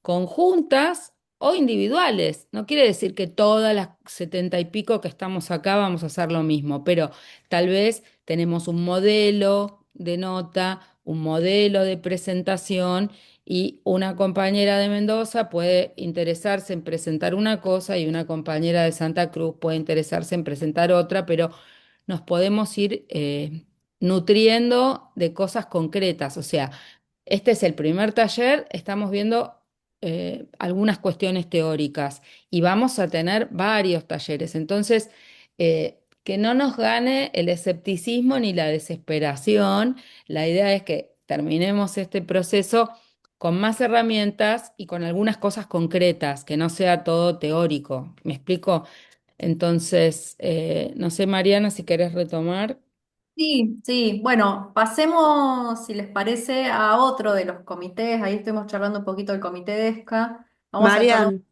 conjuntas o individuales. No quiere decir que todas las 70 y pico que estamos acá vamos a hacer lo mismo, pero tal vez tenemos un modelo de nota, un modelo de presentación y una compañera de Mendoza puede interesarse en presentar una cosa y una compañera de Santa Cruz puede interesarse en presentar otra, pero nos podemos ir nutriendo de cosas concretas. O sea, este es el primer taller, estamos viendo algunas cuestiones teóricas y vamos a tener varios talleres. Entonces, que no nos gane el escepticismo ni la desesperación. La idea es que terminemos este proceso con más herramientas y con algunas cosas concretas, que no sea todo teórico. ¿Me explico? Entonces, no sé, Mariana, si querés retomar. Sí, sí. Bueno, pasemos, si les parece, a otro de los comités. Ahí estuvimos charlando un poquito del comité de ESCA. Vamos a charlar. Marian,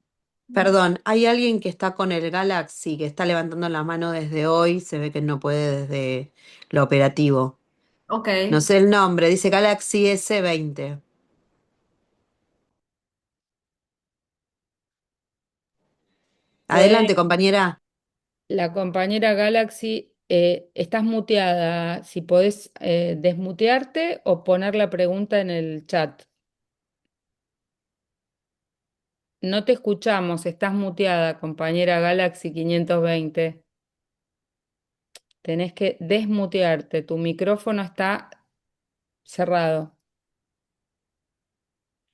perdón, hay alguien que está con el Galaxy, que está levantando la mano desde hoy, se ve que no puede desde lo operativo. Ok. No sé el nombre, dice Galaxy S20. Adelante, Puede compañera. la compañera Galaxy, estás muteada, si podés desmutearte o poner la pregunta en el chat. No te escuchamos, estás muteada, compañera Galaxy 520. Tenés que desmutearte, tu micrófono está cerrado.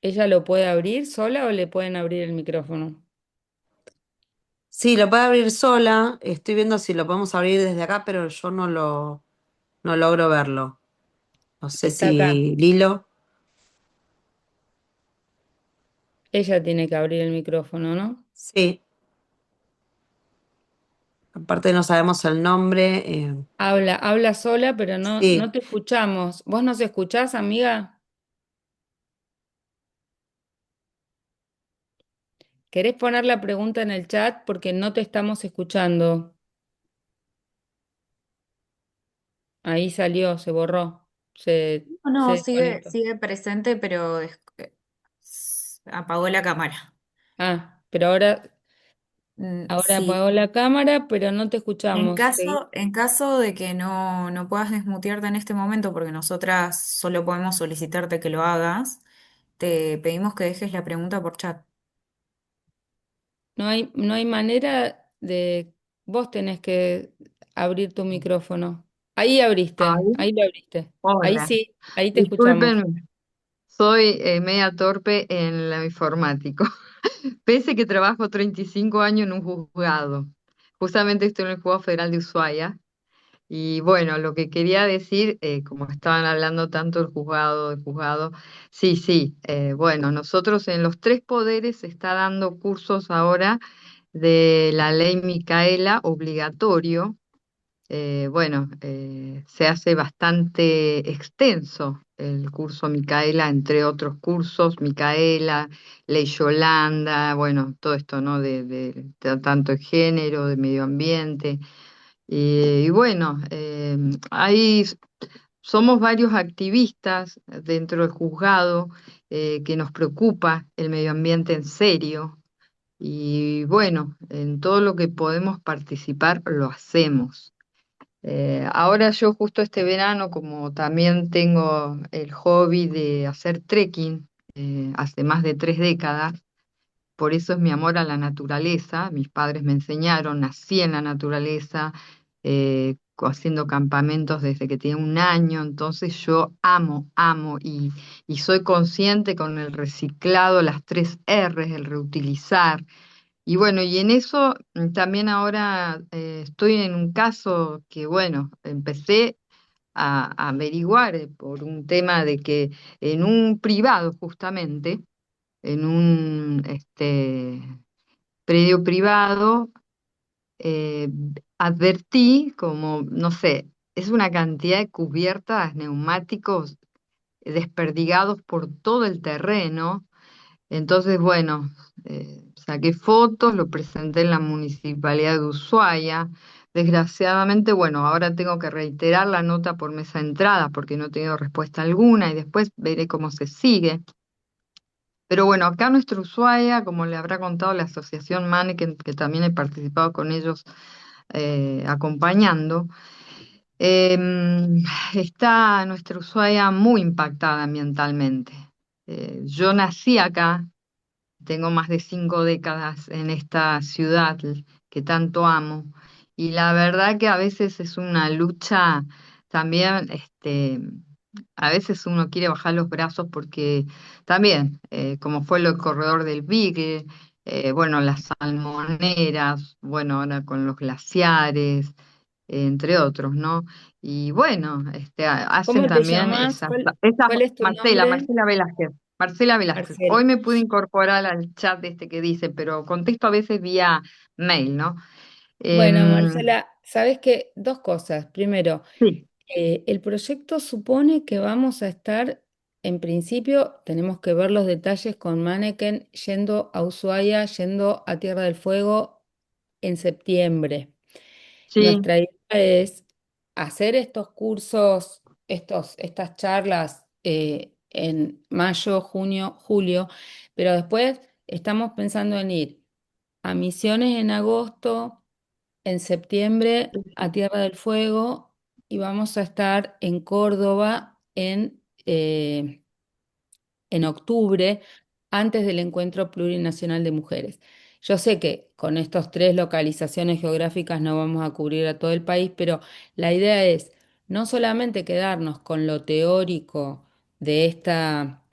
¿Ella lo puede abrir sola o le pueden abrir el micrófono? Sí, lo puede abrir sola. Estoy viendo si lo podemos abrir desde acá, pero yo no logro verlo. No sé Está acá. si Lilo. Ella tiene que abrir el micrófono, ¿no? Sí, aparte no sabemos el nombre. Habla sola, pero no Sí, te escuchamos. ¿Vos nos escuchás, amiga? ¿Querés poner la pregunta en el chat porque no te estamos escuchando? Ahí salió, se borró, No, se no, desconectó. sigue presente, pero apagó la cámara. Pero ahora Sí. apagó la cámara, pero no te escuchamos. En caso de que no puedas desmutearte en este momento, porque nosotras solo podemos solicitarte que lo hagas, te pedimos que dejes la pregunta por chat. No hay manera de... Vos tenés que abrir tu micrófono. Ahí abriste, Ay, ahí lo abriste. Ahí hola. sí, ahí te escuchamos. Disculpen, soy media torpe en lo informático. Pese que trabajo 35 años en un juzgado. Justamente estoy en el Juzgado Federal de Ushuaia. Y bueno, lo que quería decir, como estaban hablando tanto del juzgado, sí, sí, bueno, nosotros en los tres poderes se está dando cursos ahora de la ley Micaela obligatorio. Bueno, se hace bastante extenso el curso Micaela, entre otros cursos, Micaela, Ley Yolanda, bueno, todo esto, ¿no? De tanto de género, de medio ambiente. Y bueno, ahí somos varios activistas dentro del juzgado que nos preocupa el medio ambiente en serio. Y bueno, en todo lo que podemos participar, lo hacemos. Ahora yo justo este verano, como también tengo el hobby de hacer trekking, hace más de 3 décadas, por eso es mi amor a la naturaleza. Mis padres me enseñaron, nací en la naturaleza, haciendo campamentos desde que tenía 1 año, entonces yo amo y soy consciente con el reciclado, las 3 Rs, el reutilizar. Y bueno, y en eso también ahora estoy en un caso que, bueno, empecé a averiguar por un tema de que en un privado justamente, en un predio privado, eh, advertí como, no sé, es una cantidad de cubiertas, neumáticos desperdigados por todo el terreno. Entonces, bueno, saqué fotos, lo presenté en la municipalidad de Ushuaia. Desgraciadamente, bueno, ahora tengo que reiterar la nota por mesa de entrada porque no he tenido respuesta alguna y después veré cómo se sigue. Pero bueno, acá en nuestro Ushuaia, como le habrá contado la asociación MANE, que también he participado con ellos acompañando, está nuestra Ushuaia muy impactada ambientalmente. Yo nací acá. Tengo más de 5 décadas en esta ciudad que tanto amo. Y la verdad que a veces es una lucha también, a veces uno quiere bajar los brazos porque también, como fue el corredor del Bigue, bueno, las salmoneras, bueno, ahora con los glaciares, entre otros, ¿no? Y bueno, hacen ¿Cómo te también llamas? esas, ¿Cuál es tu Marcela, nombre? Marcela Velázquez. Marcela Velázquez. Marcela. Hoy me pude incorporar al chat este que dice, pero contesto a veces vía mail, ¿no? Bueno, Em, Marcela, sabes que dos cosas. Primero, sí, el proyecto supone que vamos a estar, en principio, tenemos que ver los detalles con Manneken yendo a Ushuaia, yendo a Tierra del Fuego en septiembre. sí, Nuestra idea es hacer estos cursos, estas charlas en mayo, junio, julio, pero después estamos pensando en ir a Misiones en agosto, en septiembre a Tierra del Fuego y vamos a estar en Córdoba en octubre, antes del Encuentro Plurinacional de Mujeres. Yo sé que con estas tres localizaciones geográficas no vamos a cubrir a todo el país, pero la idea es no solamente quedarnos con lo teórico de esta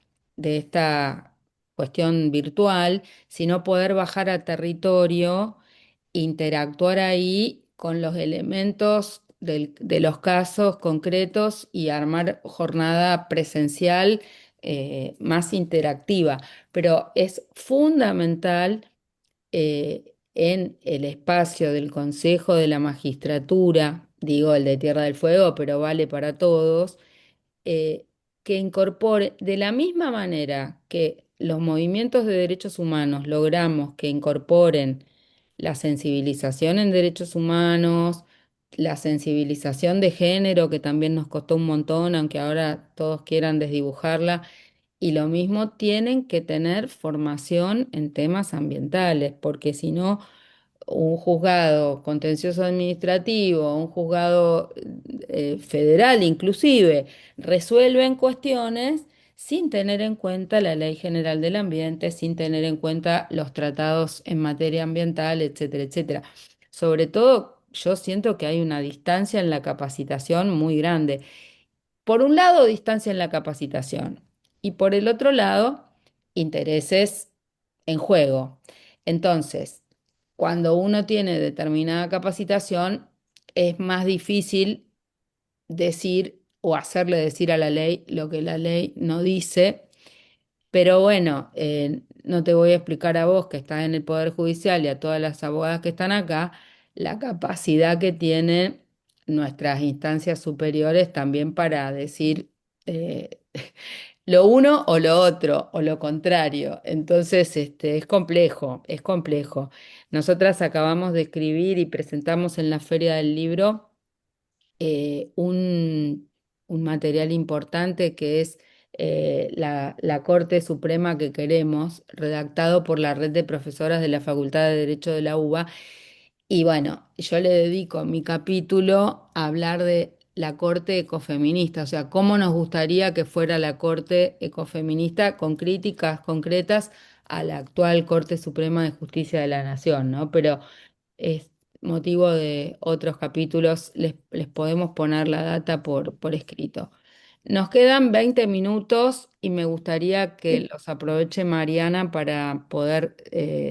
cuestión virtual, sino poder bajar a territorio, interactuar ahí con los elementos de los casos concretos y armar jornada presencial más interactiva. Pero es fundamental en el espacio del Consejo de la Magistratura, digo el de Tierra del Fuego, pero vale para todos, eh, que incorpore, de la misma manera que los movimientos de derechos humanos logramos que incorporen la sensibilización en derechos humanos, la sensibilización de género, que también nos costó un montón, aunque ahora todos quieran desdibujarla, y lo mismo tienen que tener formación en temas ambientales, porque si no un juzgado contencioso administrativo, un juzgado federal inclusive, resuelven cuestiones sin tener en cuenta la Ley General del Ambiente, sin tener en cuenta los tratados en materia ambiental, etcétera, etcétera. Sobre todo, yo siento que hay una distancia en la capacitación muy grande. Por un lado, distancia en la capacitación y por el otro lado, intereses en juego. Entonces, cuando uno tiene determinada capacitación, es más difícil decir o hacerle decir a la ley lo que la ley no dice, pero bueno, no te voy a explicar a vos que estás en el Poder Judicial y a todas las abogadas que están acá, la capacidad que tienen nuestras instancias superiores también para decir lo uno o lo otro o lo contrario. Entonces, es complejo, es complejo. Nosotras acabamos de escribir y presentamos en la Feria del Libro eh, un, un material importante que es la Corte Suprema que queremos, redactado por la red de profesoras de la Facultad de Derecho de la UBA. Y bueno, yo le dedico mi capítulo a hablar de la Corte ecofeminista, o sea, cómo nos gustaría que fuera la Corte ecofeminista con críticas concretas a la actual Corte Suprema de Justicia de la Nación, ¿no? Pero es motivo de otros capítulos, les podemos poner la data por escrito. Nos quedan 20 minutos y me gustaría que los aproveche Mariana para poder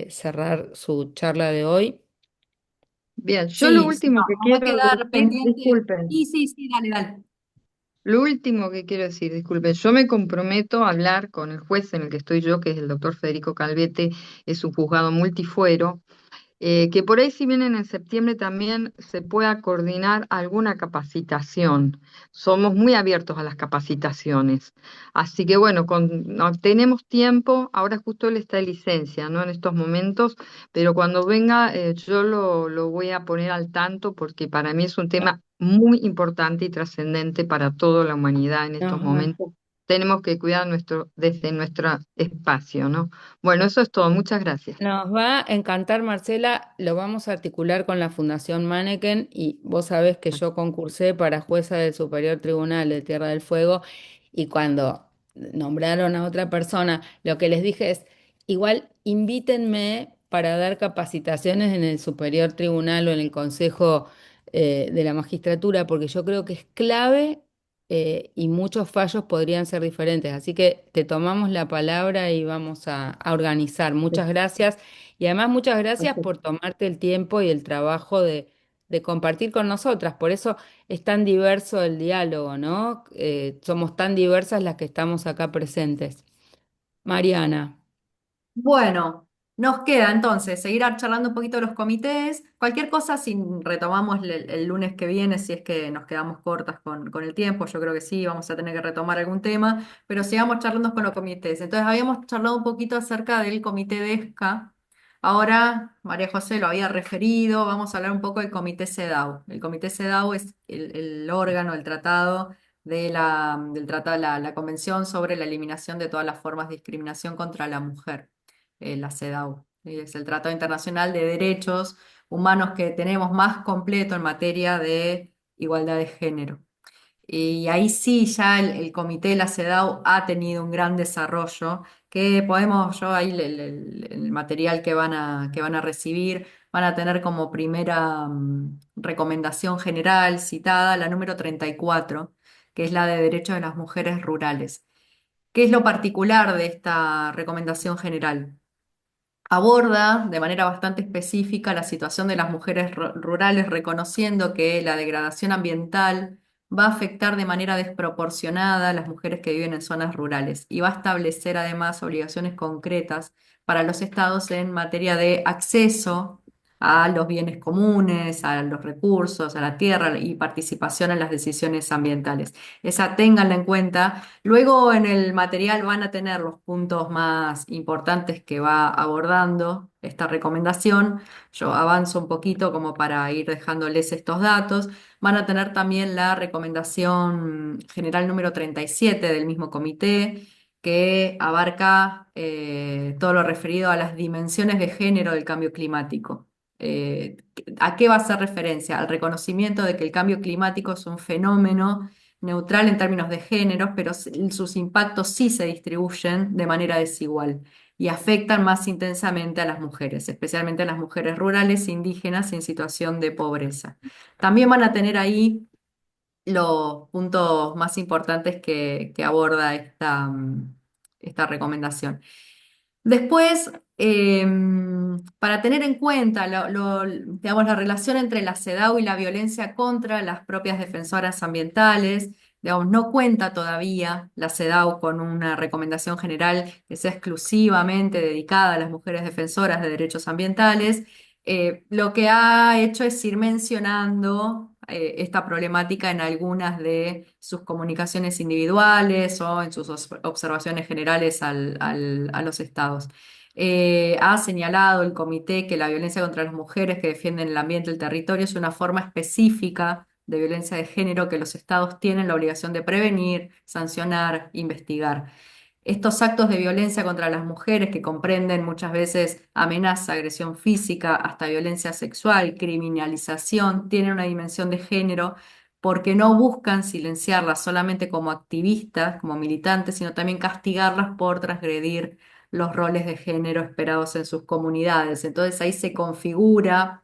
cerrar su charla de hoy. Bien, yo lo Sí, sí, último no, que nos va a quiero quedar decir, pendiente. disculpen, Sí, sí, sí, dale, dale. lo último que quiero decir, disculpen, yo me comprometo a hablar con el juez en el que estoy yo, que es el doctor Federico Calvete, es un juzgado multifuero. Que por ahí si vienen en septiembre también se pueda coordinar alguna capacitación. Somos muy abiertos a las capacitaciones. Así que bueno, no, tenemos tiempo, ahora justo él está de licencia, ¿no? En estos momentos, pero cuando venga yo lo voy a poner al tanto porque para mí es un tema muy importante y trascendente para toda la humanidad en estos Nos va, momentos. Tenemos que cuidar desde nuestro espacio, ¿no? Bueno, eso es todo. Muchas gracias. nos va a encantar, Marcela. Lo vamos a articular con la Fundación Manneken y vos sabés que yo concursé para jueza del Superior Tribunal de Tierra del Fuego y cuando nombraron a otra persona, lo que les dije es, igual invítenme para dar capacitaciones en el Superior Tribunal o en el Consejo de la Magistratura, porque yo creo que es clave y muchos fallos podrían ser diferentes. Así que te tomamos la palabra y vamos a organizar. Muchas gracias. Y además muchas gracias por tomarte el tiempo y el trabajo de compartir con nosotras. Por eso es tan diverso el diálogo, ¿no? Somos tan diversas las que estamos acá presentes. Mariana. Bueno, nos queda entonces seguir charlando un poquito de los comités. Cualquier cosa, si retomamos el lunes que viene, si es que nos quedamos cortas con el tiempo, yo creo que sí, vamos a tener que retomar algún tema, pero sigamos charlando con los comités. Entonces, habíamos charlado un poquito acerca del comité de ESCA. Ahora, María José lo había referido, vamos a hablar un poco del comité CEDAW. El comité CEDAW es el órgano, el tratado del tratado, la Convención sobre la eliminación de todas las formas de discriminación contra la mujer, la CEDAW, es el Tratado Internacional de Derechos Humanos que tenemos más completo en materia de igualdad de género. Y ahí sí, ya el comité de la CEDAW ha tenido un gran desarrollo, que podemos, yo ahí el material que van a recibir, van a tener como primera recomendación general citada la número 34, que es la de derechos de las mujeres rurales. ¿Qué es lo particular de esta recomendación general? Aborda de manera bastante específica la situación de las mujeres rurales, reconociendo que la degradación ambiental va a afectar de manera desproporcionada a las mujeres que viven en zonas rurales y va a establecer además obligaciones concretas para los estados en materia de acceso a los bienes comunes, a los recursos, a la tierra y participación en las decisiones ambientales. Esa ténganla en cuenta. Luego en el material van a tener los puntos más importantes que va abordando esta recomendación. Yo avanzo un poquito como para ir dejándoles estos datos. Van a tener también la recomendación general número 37 del mismo comité, que abarca todo lo referido a las dimensiones de género del cambio climático. Eh, ¿A qué va a hacer referencia? Al reconocimiento de que el cambio climático es un fenómeno neutral en términos de géneros, pero sus impactos sí se distribuyen de manera desigual y afectan más intensamente a las mujeres, especialmente a las mujeres rurales e indígenas en situación de pobreza. También van a tener ahí los puntos más importantes que aborda esta recomendación. Después, para tener en cuenta digamos, la relación entre la CEDAW y la violencia contra las propias defensoras ambientales, digamos, no cuenta todavía la CEDAW con una recomendación general que sea exclusivamente dedicada a las mujeres defensoras de derechos ambientales. Lo que ha hecho es ir mencionando esta problemática en algunas de sus comunicaciones individuales o en sus observaciones generales a los estados. Ha señalado el comité que la violencia contra las mujeres que defienden el ambiente y el territorio es una forma específica de violencia de género que los estados tienen la obligación de prevenir, sancionar, investigar. Estos actos de violencia contra las mujeres, que comprenden muchas veces amenaza, agresión física, hasta violencia sexual, criminalización, tienen una dimensión de género porque no buscan silenciarlas solamente como activistas, como militantes, sino también castigarlas por transgredir los roles de género esperados en sus comunidades. Entonces ahí se configura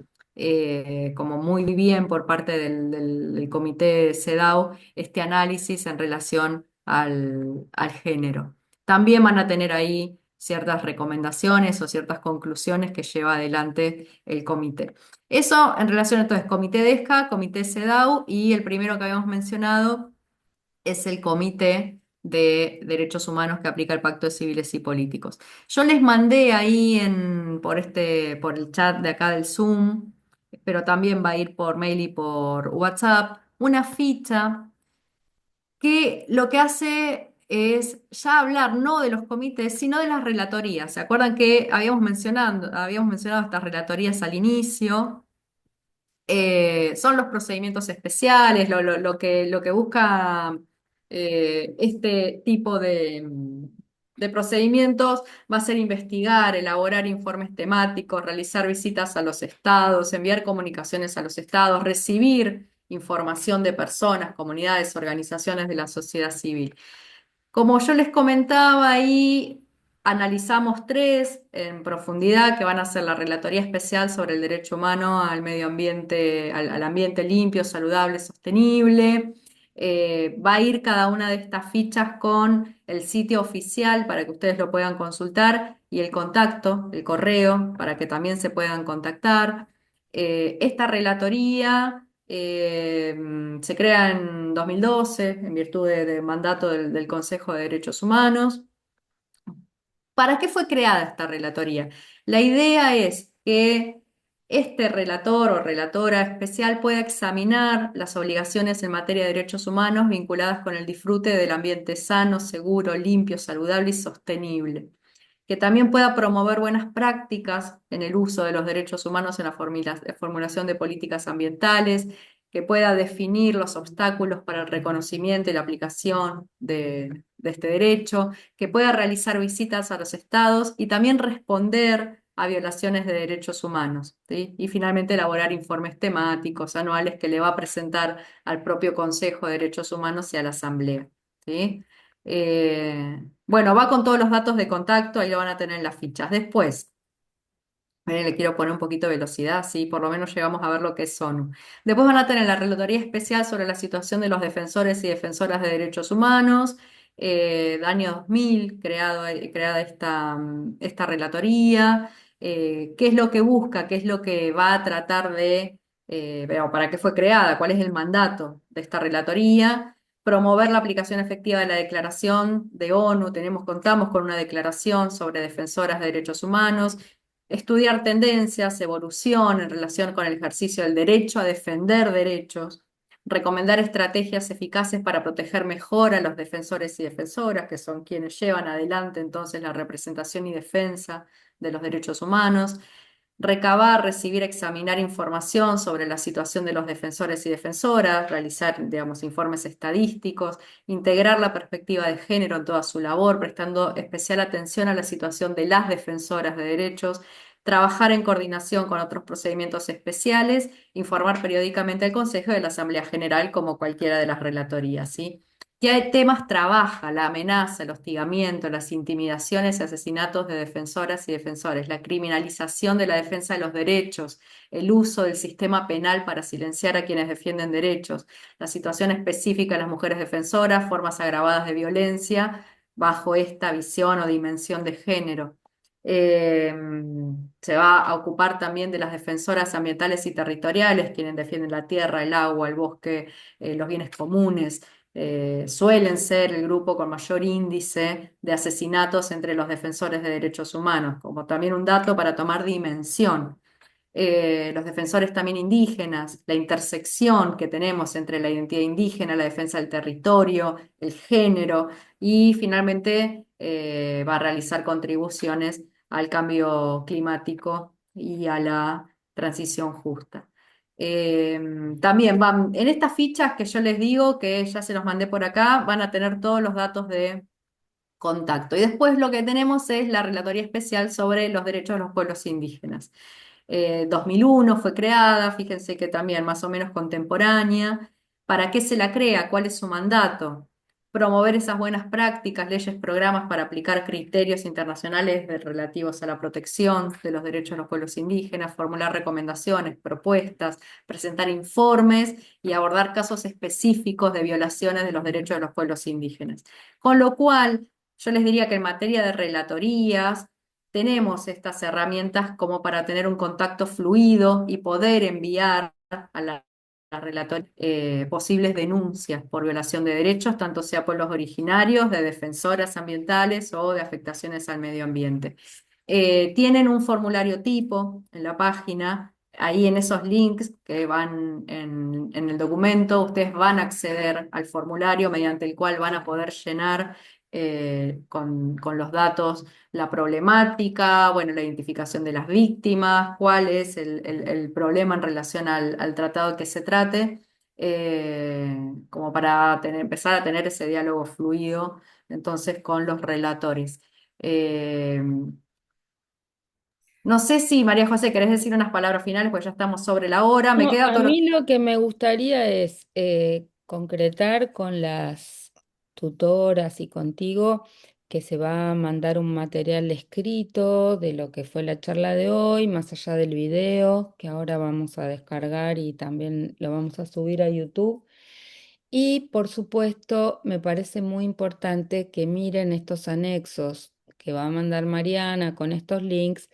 como muy bien por parte del comité CEDAW este análisis en relación al género. También van a tener ahí ciertas recomendaciones o ciertas conclusiones que lleva adelante el comité. Eso en relación entonces, comité DESCA, comité CEDAW y el primero que habíamos mencionado es el comité de derechos humanos que aplica el Pacto de Civiles y Políticos. Yo les mandé ahí por el chat de acá del Zoom, pero también va a ir por mail y por WhatsApp, una ficha que lo que hace es ya hablar no de los comités, sino de las relatorías. ¿Se acuerdan que habíamos mencionado estas relatorías al inicio? Son los procedimientos especiales, lo que busca este tipo de procedimientos va a ser investigar, elaborar informes temáticos, realizar visitas a los estados, enviar comunicaciones a los estados, recibir información de personas, comunidades, organizaciones de la sociedad civil. Como yo les comentaba ahí, analizamos tres en profundidad que van a ser la Relatoría Especial sobre el Derecho Humano al Medio Ambiente, al ambiente limpio, saludable, sostenible. Va a ir cada una de estas fichas con el sitio oficial para que ustedes lo puedan consultar y el contacto, el correo, para que también se puedan contactar. Esta relatoría se crea en 2012 en virtud de mandato del Consejo de Derechos Humanos. ¿Para qué fue creada esta relatoría? La idea es que este relator o relatora especial pueda examinar las obligaciones en materia de derechos humanos vinculadas con el disfrute del ambiente sano, seguro, limpio, saludable y sostenible, que también pueda promover buenas prácticas en el uso de los derechos humanos en la formulación de políticas ambientales, que pueda definir los obstáculos para el reconocimiento y la aplicación de este derecho, que pueda realizar visitas a los estados y también responder a violaciones de derechos humanos, ¿sí? Y finalmente elaborar informes temáticos anuales que le va a presentar al propio Consejo de Derechos Humanos y a la Asamblea, ¿sí? Bueno, va con todos los datos de contacto, ahí lo van a tener en las fichas. Después, le quiero poner un poquito de velocidad, sí, por lo menos llegamos a ver lo que es ONU. Después van a tener la Relatoría Especial sobre la situación de los defensores y defensoras de derechos humanos, del año 2000, creada esta relatoría. ¿Qué es lo que busca? ¿Qué es lo que va a tratar de, pero para qué fue creada? ¿Cuál es el mandato de esta relatoría? Promover la aplicación efectiva de la Declaración de ONU. Contamos con una declaración sobre defensoras de derechos humanos. Estudiar tendencias, evolución en relación con el ejercicio del derecho a defender derechos, recomendar estrategias eficaces para proteger mejor a los defensores y defensoras, que son quienes llevan adelante entonces la representación y defensa de los derechos humanos, recabar, recibir, examinar información sobre la situación de los defensores y defensoras, realizar, digamos, informes estadísticos, integrar la perspectiva de género en toda su labor, prestando especial atención a la situación de las defensoras de derechos, trabajar en coordinación con otros procedimientos especiales, informar periódicamente al Consejo de la Asamblea General como cualquiera de las relatorías, ¿sí? ¿Qué temas trabaja? La amenaza, el hostigamiento, las intimidaciones y asesinatos de defensoras y defensores, la criminalización de la defensa de los derechos, el uso del sistema penal para silenciar a quienes defienden derechos, la situación específica de las mujeres defensoras, formas agravadas de violencia bajo esta visión o dimensión de género. Eh, Se va a ocupar también de las defensoras ambientales y territoriales, quienes defienden la tierra, el agua, el bosque, los bienes comunes. Suelen ser el grupo con mayor índice de asesinatos entre los defensores de derechos humanos, como también un dato para tomar dimensión. Los defensores también indígenas, la intersección que tenemos entre la identidad indígena, la defensa del territorio, el género y finalmente va a realizar contribuciones al cambio climático y a la transición justa. Eh, También van, en estas fichas que yo les digo, que ya se los mandé por acá, van a tener todos los datos de contacto. Y después lo que tenemos es la Relatoría Especial sobre los derechos de los pueblos indígenas. 2001 fue creada, fíjense que también más o menos contemporánea. ¿Para qué se la crea? ¿Cuál es su mandato? Promover esas buenas prácticas, leyes, programas para aplicar criterios internacionales relativos a la protección de los derechos de los pueblos indígenas, formular recomendaciones, propuestas, presentar informes y abordar casos específicos de violaciones de los derechos de los pueblos indígenas. Con lo cual, yo les diría que en materia de relatorías, tenemos estas herramientas como para tener un contacto fluido y poder enviar a la relatoría posibles denuncias por violación de derechos, tanto sea pueblos originarios, de defensoras ambientales o de afectaciones al medio ambiente. Tienen un formulario tipo en la página. Ahí en esos links que van en el documento, ustedes van a acceder al formulario mediante el cual van a poder llenar con los datos la problemática, bueno, la identificación de las víctimas, cuál es el problema en relación al tratado que se trate, como para empezar a tener ese diálogo fluido entonces con los relatores. Eh, no sé si María José querés decir unas palabras finales, pues ya estamos sobre la hora. Me No, queda a todo lo mí lo que me gustaría es concretar con las tutoras y contigo que se va a mandar un material escrito de lo que fue la charla de hoy, más allá del video que ahora vamos a descargar y también lo vamos a subir a YouTube. Y por supuesto, me parece muy importante que miren estos anexos que va a mandar Mariana con estos links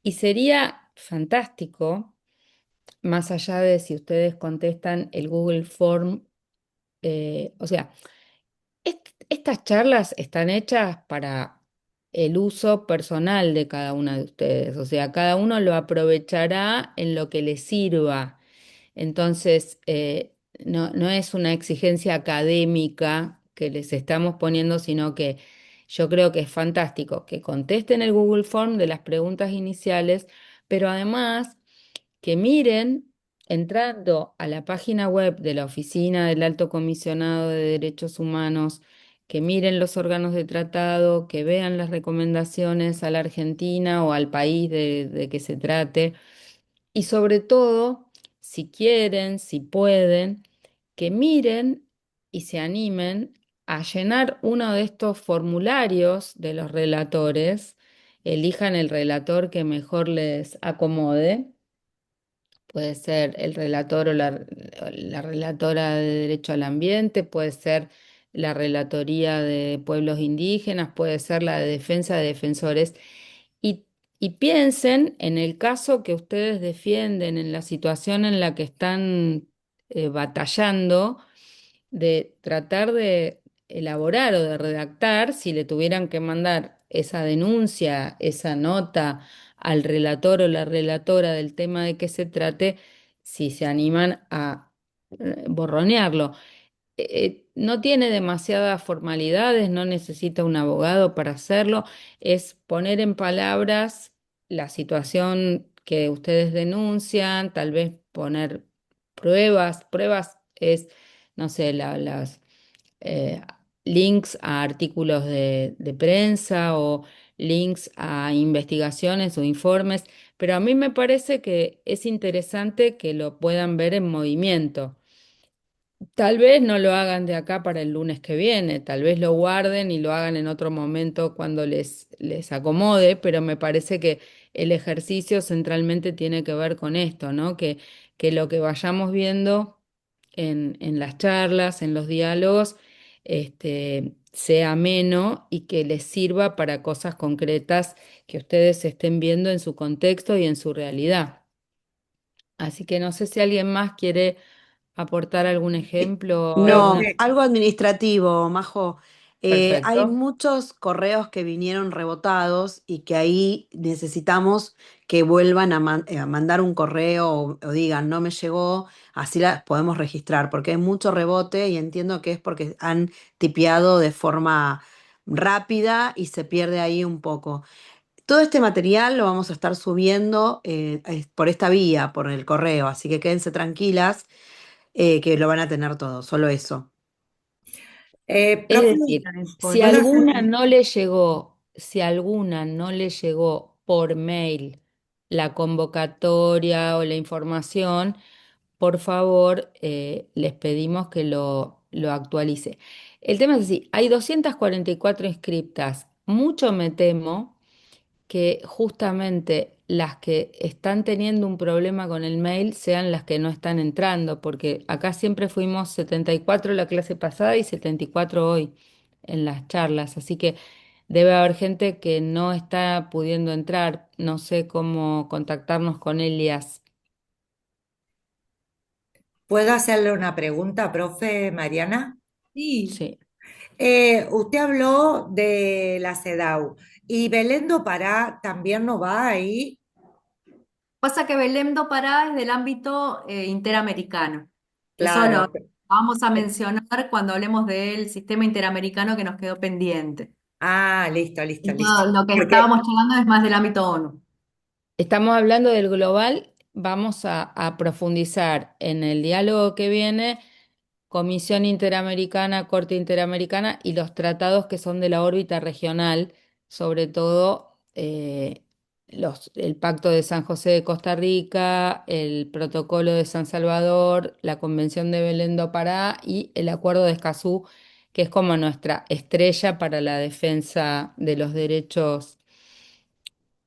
y sería fantástico más allá de si ustedes contestan el Google Form, o sea, estas charlas están hechas para el uso personal de cada una de ustedes, o sea, cada uno lo aprovechará en lo que le sirva. Entonces, no es una exigencia académica que les estamos poniendo, sino que yo creo que es fantástico que contesten el Google Form de las preguntas iniciales, pero además que miren entrando a la página web de la Oficina del Alto Comisionado de Derechos Humanos que miren los órganos de tratado, que vean las recomendaciones a la Argentina o al país de que se trate. Y sobre todo, si quieren, si pueden, que miren y se animen a llenar uno de estos formularios de los relatores, elijan el relator que mejor les acomode. Puede ser el relator o la relatora de Derecho al Ambiente, puede ser la Relatoría de Pueblos Indígenas, puede ser la de Defensa de Defensores. Y, y piensen en el caso que ustedes defienden, en la situación en la que están batallando, de tratar de elaborar o de redactar, si le tuvieran que mandar esa denuncia, esa nota al relator o la relatora del tema de que se trate, si se animan a borronearlo. No tiene demasiadas formalidades, no necesita un abogado para hacerlo, es poner en palabras la situación que ustedes denuncian, tal vez poner pruebas. Pruebas es, no sé, las eh, links a artículos de prensa o links a investigaciones o informes, pero a mí me parece que es interesante que lo puedan ver en movimiento. Tal vez no lo hagan de acá para el lunes que viene, tal vez lo guarden y lo hagan en otro momento cuando les acomode, pero me parece que el ejercicio centralmente tiene que ver con esto, ¿no? Que lo que vayamos viendo en las charlas, en los diálogos, sea ameno y que les sirva para cosas concretas que ustedes estén viendo en su contexto y en su realidad. Así que no sé si alguien más quiere aportar algún ejemplo, alguna... No, algo administrativo, Majo. Hay Perfecto. muchos correos que vinieron rebotados y que ahí necesitamos que vuelvan a mandar un correo o digan no me llegó, así las podemos registrar, porque hay mucho rebote y entiendo que es porque han tipeado de forma rápida y se pierde ahí un poco. Todo este material lo vamos a estar subiendo por esta vía, por el correo, así que quédense tranquilas que lo van a tener todo, solo eso. Es Profe, decir, si una alguna no le llegó, si alguna no le llegó por mail la convocatoria o la información, por favor, les pedimos que lo actualice. El tema es así, hay 244 inscriptas. Mucho me temo que justamente las que están teniendo un problema con el mail sean las que no están entrando, porque acá siempre fuimos 74 la clase pasada y 74 hoy en las charlas, así que debe haber gente que no está pudiendo entrar. No sé cómo contactarnos con Elias. ¿Puedo hacerle una pregunta, profe Mariana? Sí. Sí. Usted habló de la CEDAW y Belén do Pará también no va ahí. Pasa que Belém do Pará es del ámbito interamericano. Eso lo Claro. vamos a mencionar cuando hablemos del sistema interamericano que nos quedó pendiente. Ah, listo, listo, listo. Lo que Porque, estábamos charlando es más del ámbito ONU. Estamos hablando del global, vamos a profundizar en el diálogo que viene, Comisión Interamericana, Corte Interamericana y los tratados que son de la órbita regional, sobre todo el Pacto de San José de Costa Rica, el Protocolo de San Salvador, la Convención de Belén do Pará y el Acuerdo de Escazú, que es como nuestra estrella para la defensa de los derechos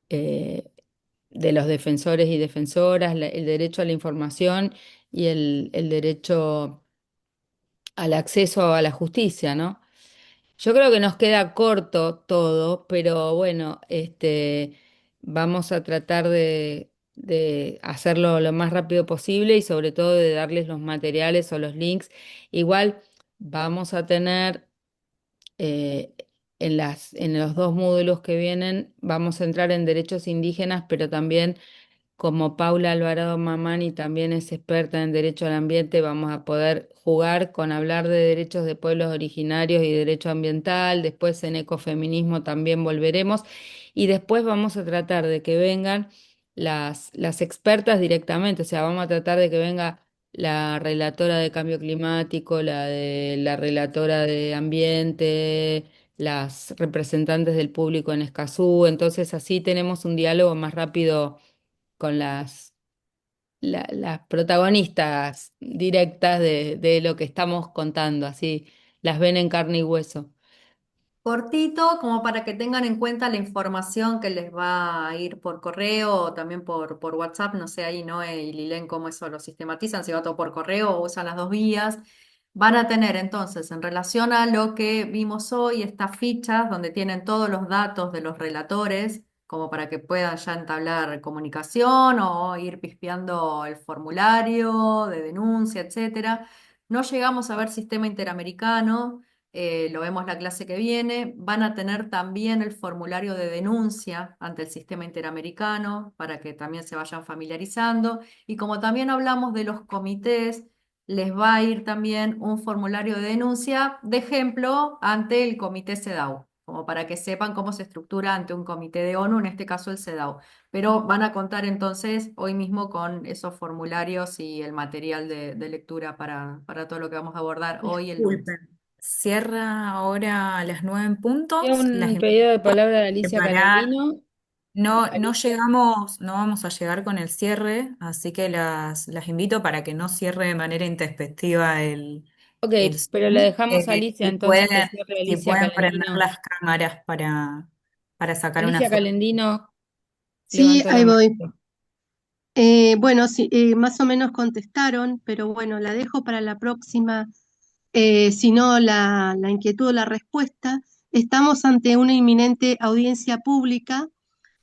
eh, de los defensores y defensoras, el derecho a la información y el derecho al acceso a la justicia, ¿no? Yo creo que nos queda corto todo, pero bueno, vamos a tratar de hacerlo lo más rápido posible y sobre todo de darles los materiales o los links. Igual vamos a tener en los dos módulos que vienen, vamos a entrar en derechos indígenas, pero también como Paula Alvarado Mamani también es experta en derecho al ambiente, vamos a poder jugar con hablar de derechos de pueblos originarios y derecho ambiental. Después en ecofeminismo también volveremos. Y después vamos a tratar de que vengan las expertas directamente. O sea, vamos a tratar de que venga la relatora de cambio climático, la relatora de ambiente, las representantes del público en Escazú. Entonces así tenemos un diálogo más rápido con las protagonistas directas de lo que estamos contando, así las ven en carne y hueso. Cortito, como para que tengan en cuenta la información que les va a ir por correo o también por WhatsApp. No sé ahí Noé y Lilén cómo eso lo sistematizan, si va todo por correo o usan las dos vías. Van a tener entonces, en relación a lo que vimos hoy, estas fichas donde tienen todos los datos de los relatores, como para que puedan ya entablar comunicación o ir pispeando el formulario de denuncia, etcétera. No llegamos a ver sistema interamericano, lo vemos la clase que viene. Van a tener también el formulario de denuncia ante el sistema interamericano para que también se vayan familiarizando. Y como también hablamos de los comités, les va a ir también un formulario de denuncia de ejemplo ante el comité CEDAW, como para que sepan cómo se estructura ante un comité de ONU, en este caso el CEDAW. Pero van a contar entonces hoy mismo con esos formularios y el material de lectura para todo lo que vamos a abordar hoy el lunes. Disculpen. Cierra ahora a las 9 en Tiene puntos. Las un invito pedido de a palabra de Alicia preparar. Calendino. No Alicia. llegamos, no vamos a llegar con el cierre, así que las invito para que no cierre de manera intempestiva Ok, el pero le Zoom. dejamos a Alicia, Si entonces que pueden, cierre si Alicia pueden prender Calendino. las cámaras para sacar una Alicia foto. Calendino Sí, levantó la ahí voy. mano. Bueno, sí, más o menos contestaron, pero bueno, la dejo para la próxima. Si no, la inquietud o la respuesta. Estamos ante una inminente audiencia pública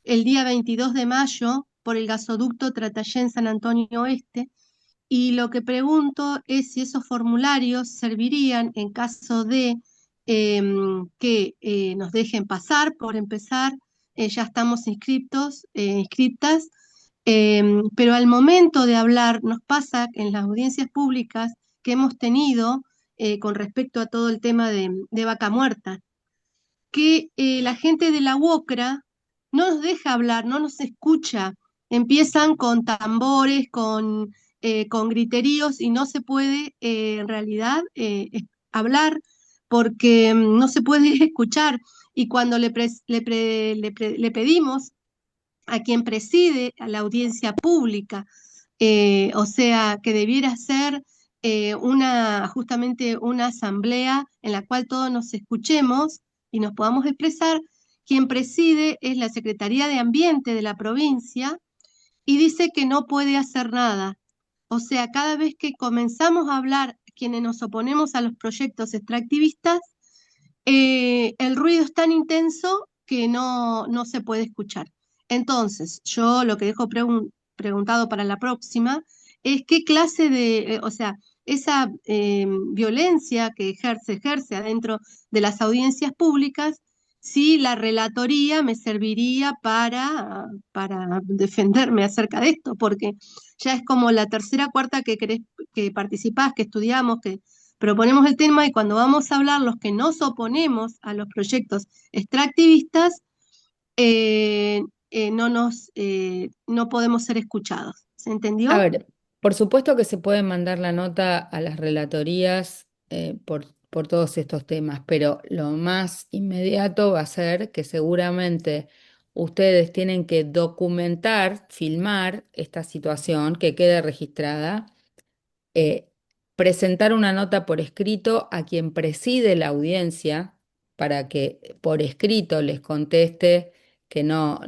el día 22 de mayo por el gasoducto Tratayén San Antonio Oeste. Y lo que pregunto es si esos formularios servirían en caso de que nos dejen pasar, por empezar, ya estamos inscriptas, pero al momento de hablar nos pasa en las audiencias públicas que hemos tenido con respecto a todo el tema de Vaca Muerta, que la gente de la UOCRA no nos deja hablar, no nos escucha. Empiezan con tambores, con griteríos y no se puede en realidad hablar porque no se puede escuchar. Y cuando le pedimos a quien preside a la audiencia pública, o sea, que debiera ser justamente una asamblea en la cual todos nos escuchemos y nos podamos expresar. Quien preside es la Secretaría de Ambiente de la provincia y dice que no puede hacer nada. O sea, cada vez que comenzamos a hablar, quienes nos oponemos a los proyectos extractivistas, el ruido es tan intenso que no se puede escuchar. Entonces, yo lo que dejo preguntado para la próxima es qué clase o sea, esa violencia que se ejerce adentro de las audiencias públicas, si la relatoría me serviría para defenderme acerca de esto, porque ya es como la tercera, cuarta que participás, que estudiamos, que proponemos el tema y cuando vamos a hablar los que nos oponemos a los proyectos extractivistas, eh, no podemos ser escuchados. ¿Se A entendió? ver, por supuesto que se puede mandar la nota a las relatorías por todos estos temas, pero lo más inmediato va a ser que seguramente ustedes tienen que documentar, filmar esta situación que quede registrada, eh, presentar una nota por escrito a quien preside la audiencia para que por escrito les conteste que no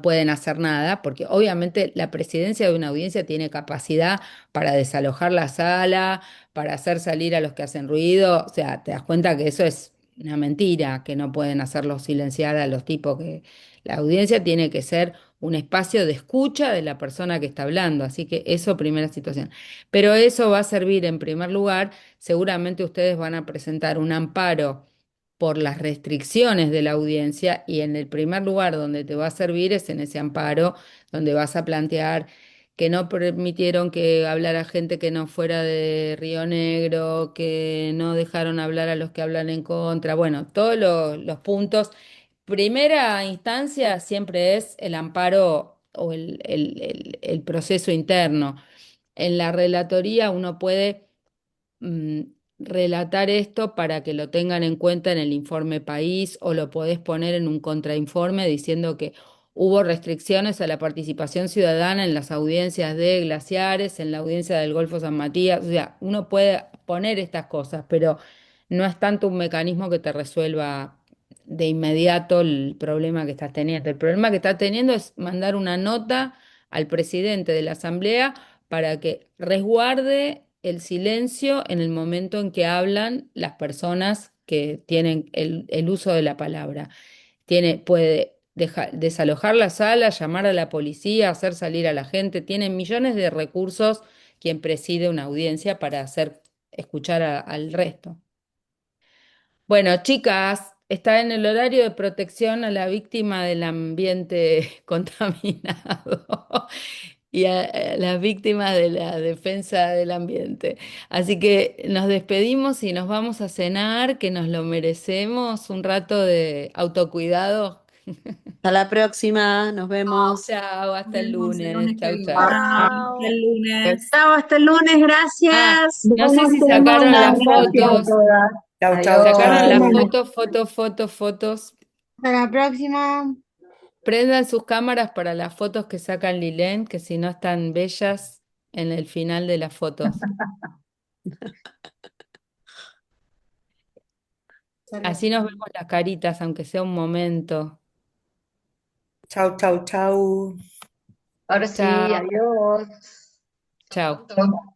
pueden hacer nada, porque obviamente la presidencia de una audiencia tiene capacidad para desalojar la sala, para hacer salir a los que hacen ruido, o sea, te das cuenta que eso es una mentira, que no pueden hacerlos silenciar a los tipos que... La audiencia tiene que ser un espacio de escucha de la persona que está hablando, así que eso, primera situación. Pero eso va a servir en primer lugar, seguramente ustedes van a presentar un amparo por las restricciones de la audiencia y en el primer lugar donde te va a servir es en ese amparo donde vas a plantear que no permitieron que hablara gente que no fuera de Río Negro, que no dejaron hablar a los que hablan en contra, bueno, todos los puntos. Primera instancia siempre es el amparo o el proceso interno. en la relatoría uno puede mm, relatar esto para que lo tengan en cuenta en el informe país o lo podés poner en un contrainforme diciendo que hubo restricciones a la participación ciudadana en las audiencias de glaciares, en la audiencia del Golfo San Matías. O sea, uno puede poner estas cosas, pero no es tanto un mecanismo que te resuelva de inmediato el problema que estás teniendo. El problema que estás teniendo es mandar una nota al presidente de la Asamblea para que resguarde el silencio en el momento en que hablan las personas que tienen el uso de la palabra. Puede desalojar la sala, llamar a la policía, hacer salir a la gente. Tiene millones de recursos quien preside una audiencia para hacer escuchar al resto. Bueno, chicas, está en el horario de protección a la víctima del ambiente contaminado y a las víctimas de la defensa del ambiente. Así que nos despedimos y nos vamos a cenar, que nos lo merecemos, un rato de autocuidado. Hasta la próxima, nos vemos. Chao, Nos hasta el vemos el lunes. lunes que Chau, viene. chau. Hasta Chao. el lunes. Chao, hasta el lunes, Ah, gracias. no sé Buena si sacaron semana, las gracias a fotos. todas. Chau, chau, Buena Sacaron las chau. semana. fotos. Hasta la próxima. Prendan sus cámaras para las fotos que sacan Lilén, que si no están bellas en el final de las fotos. Así nos vemos las caritas, aunque sea un momento. Chau, chau, chau. Ahora sí, Chao, adiós. Hasta chao. pronto.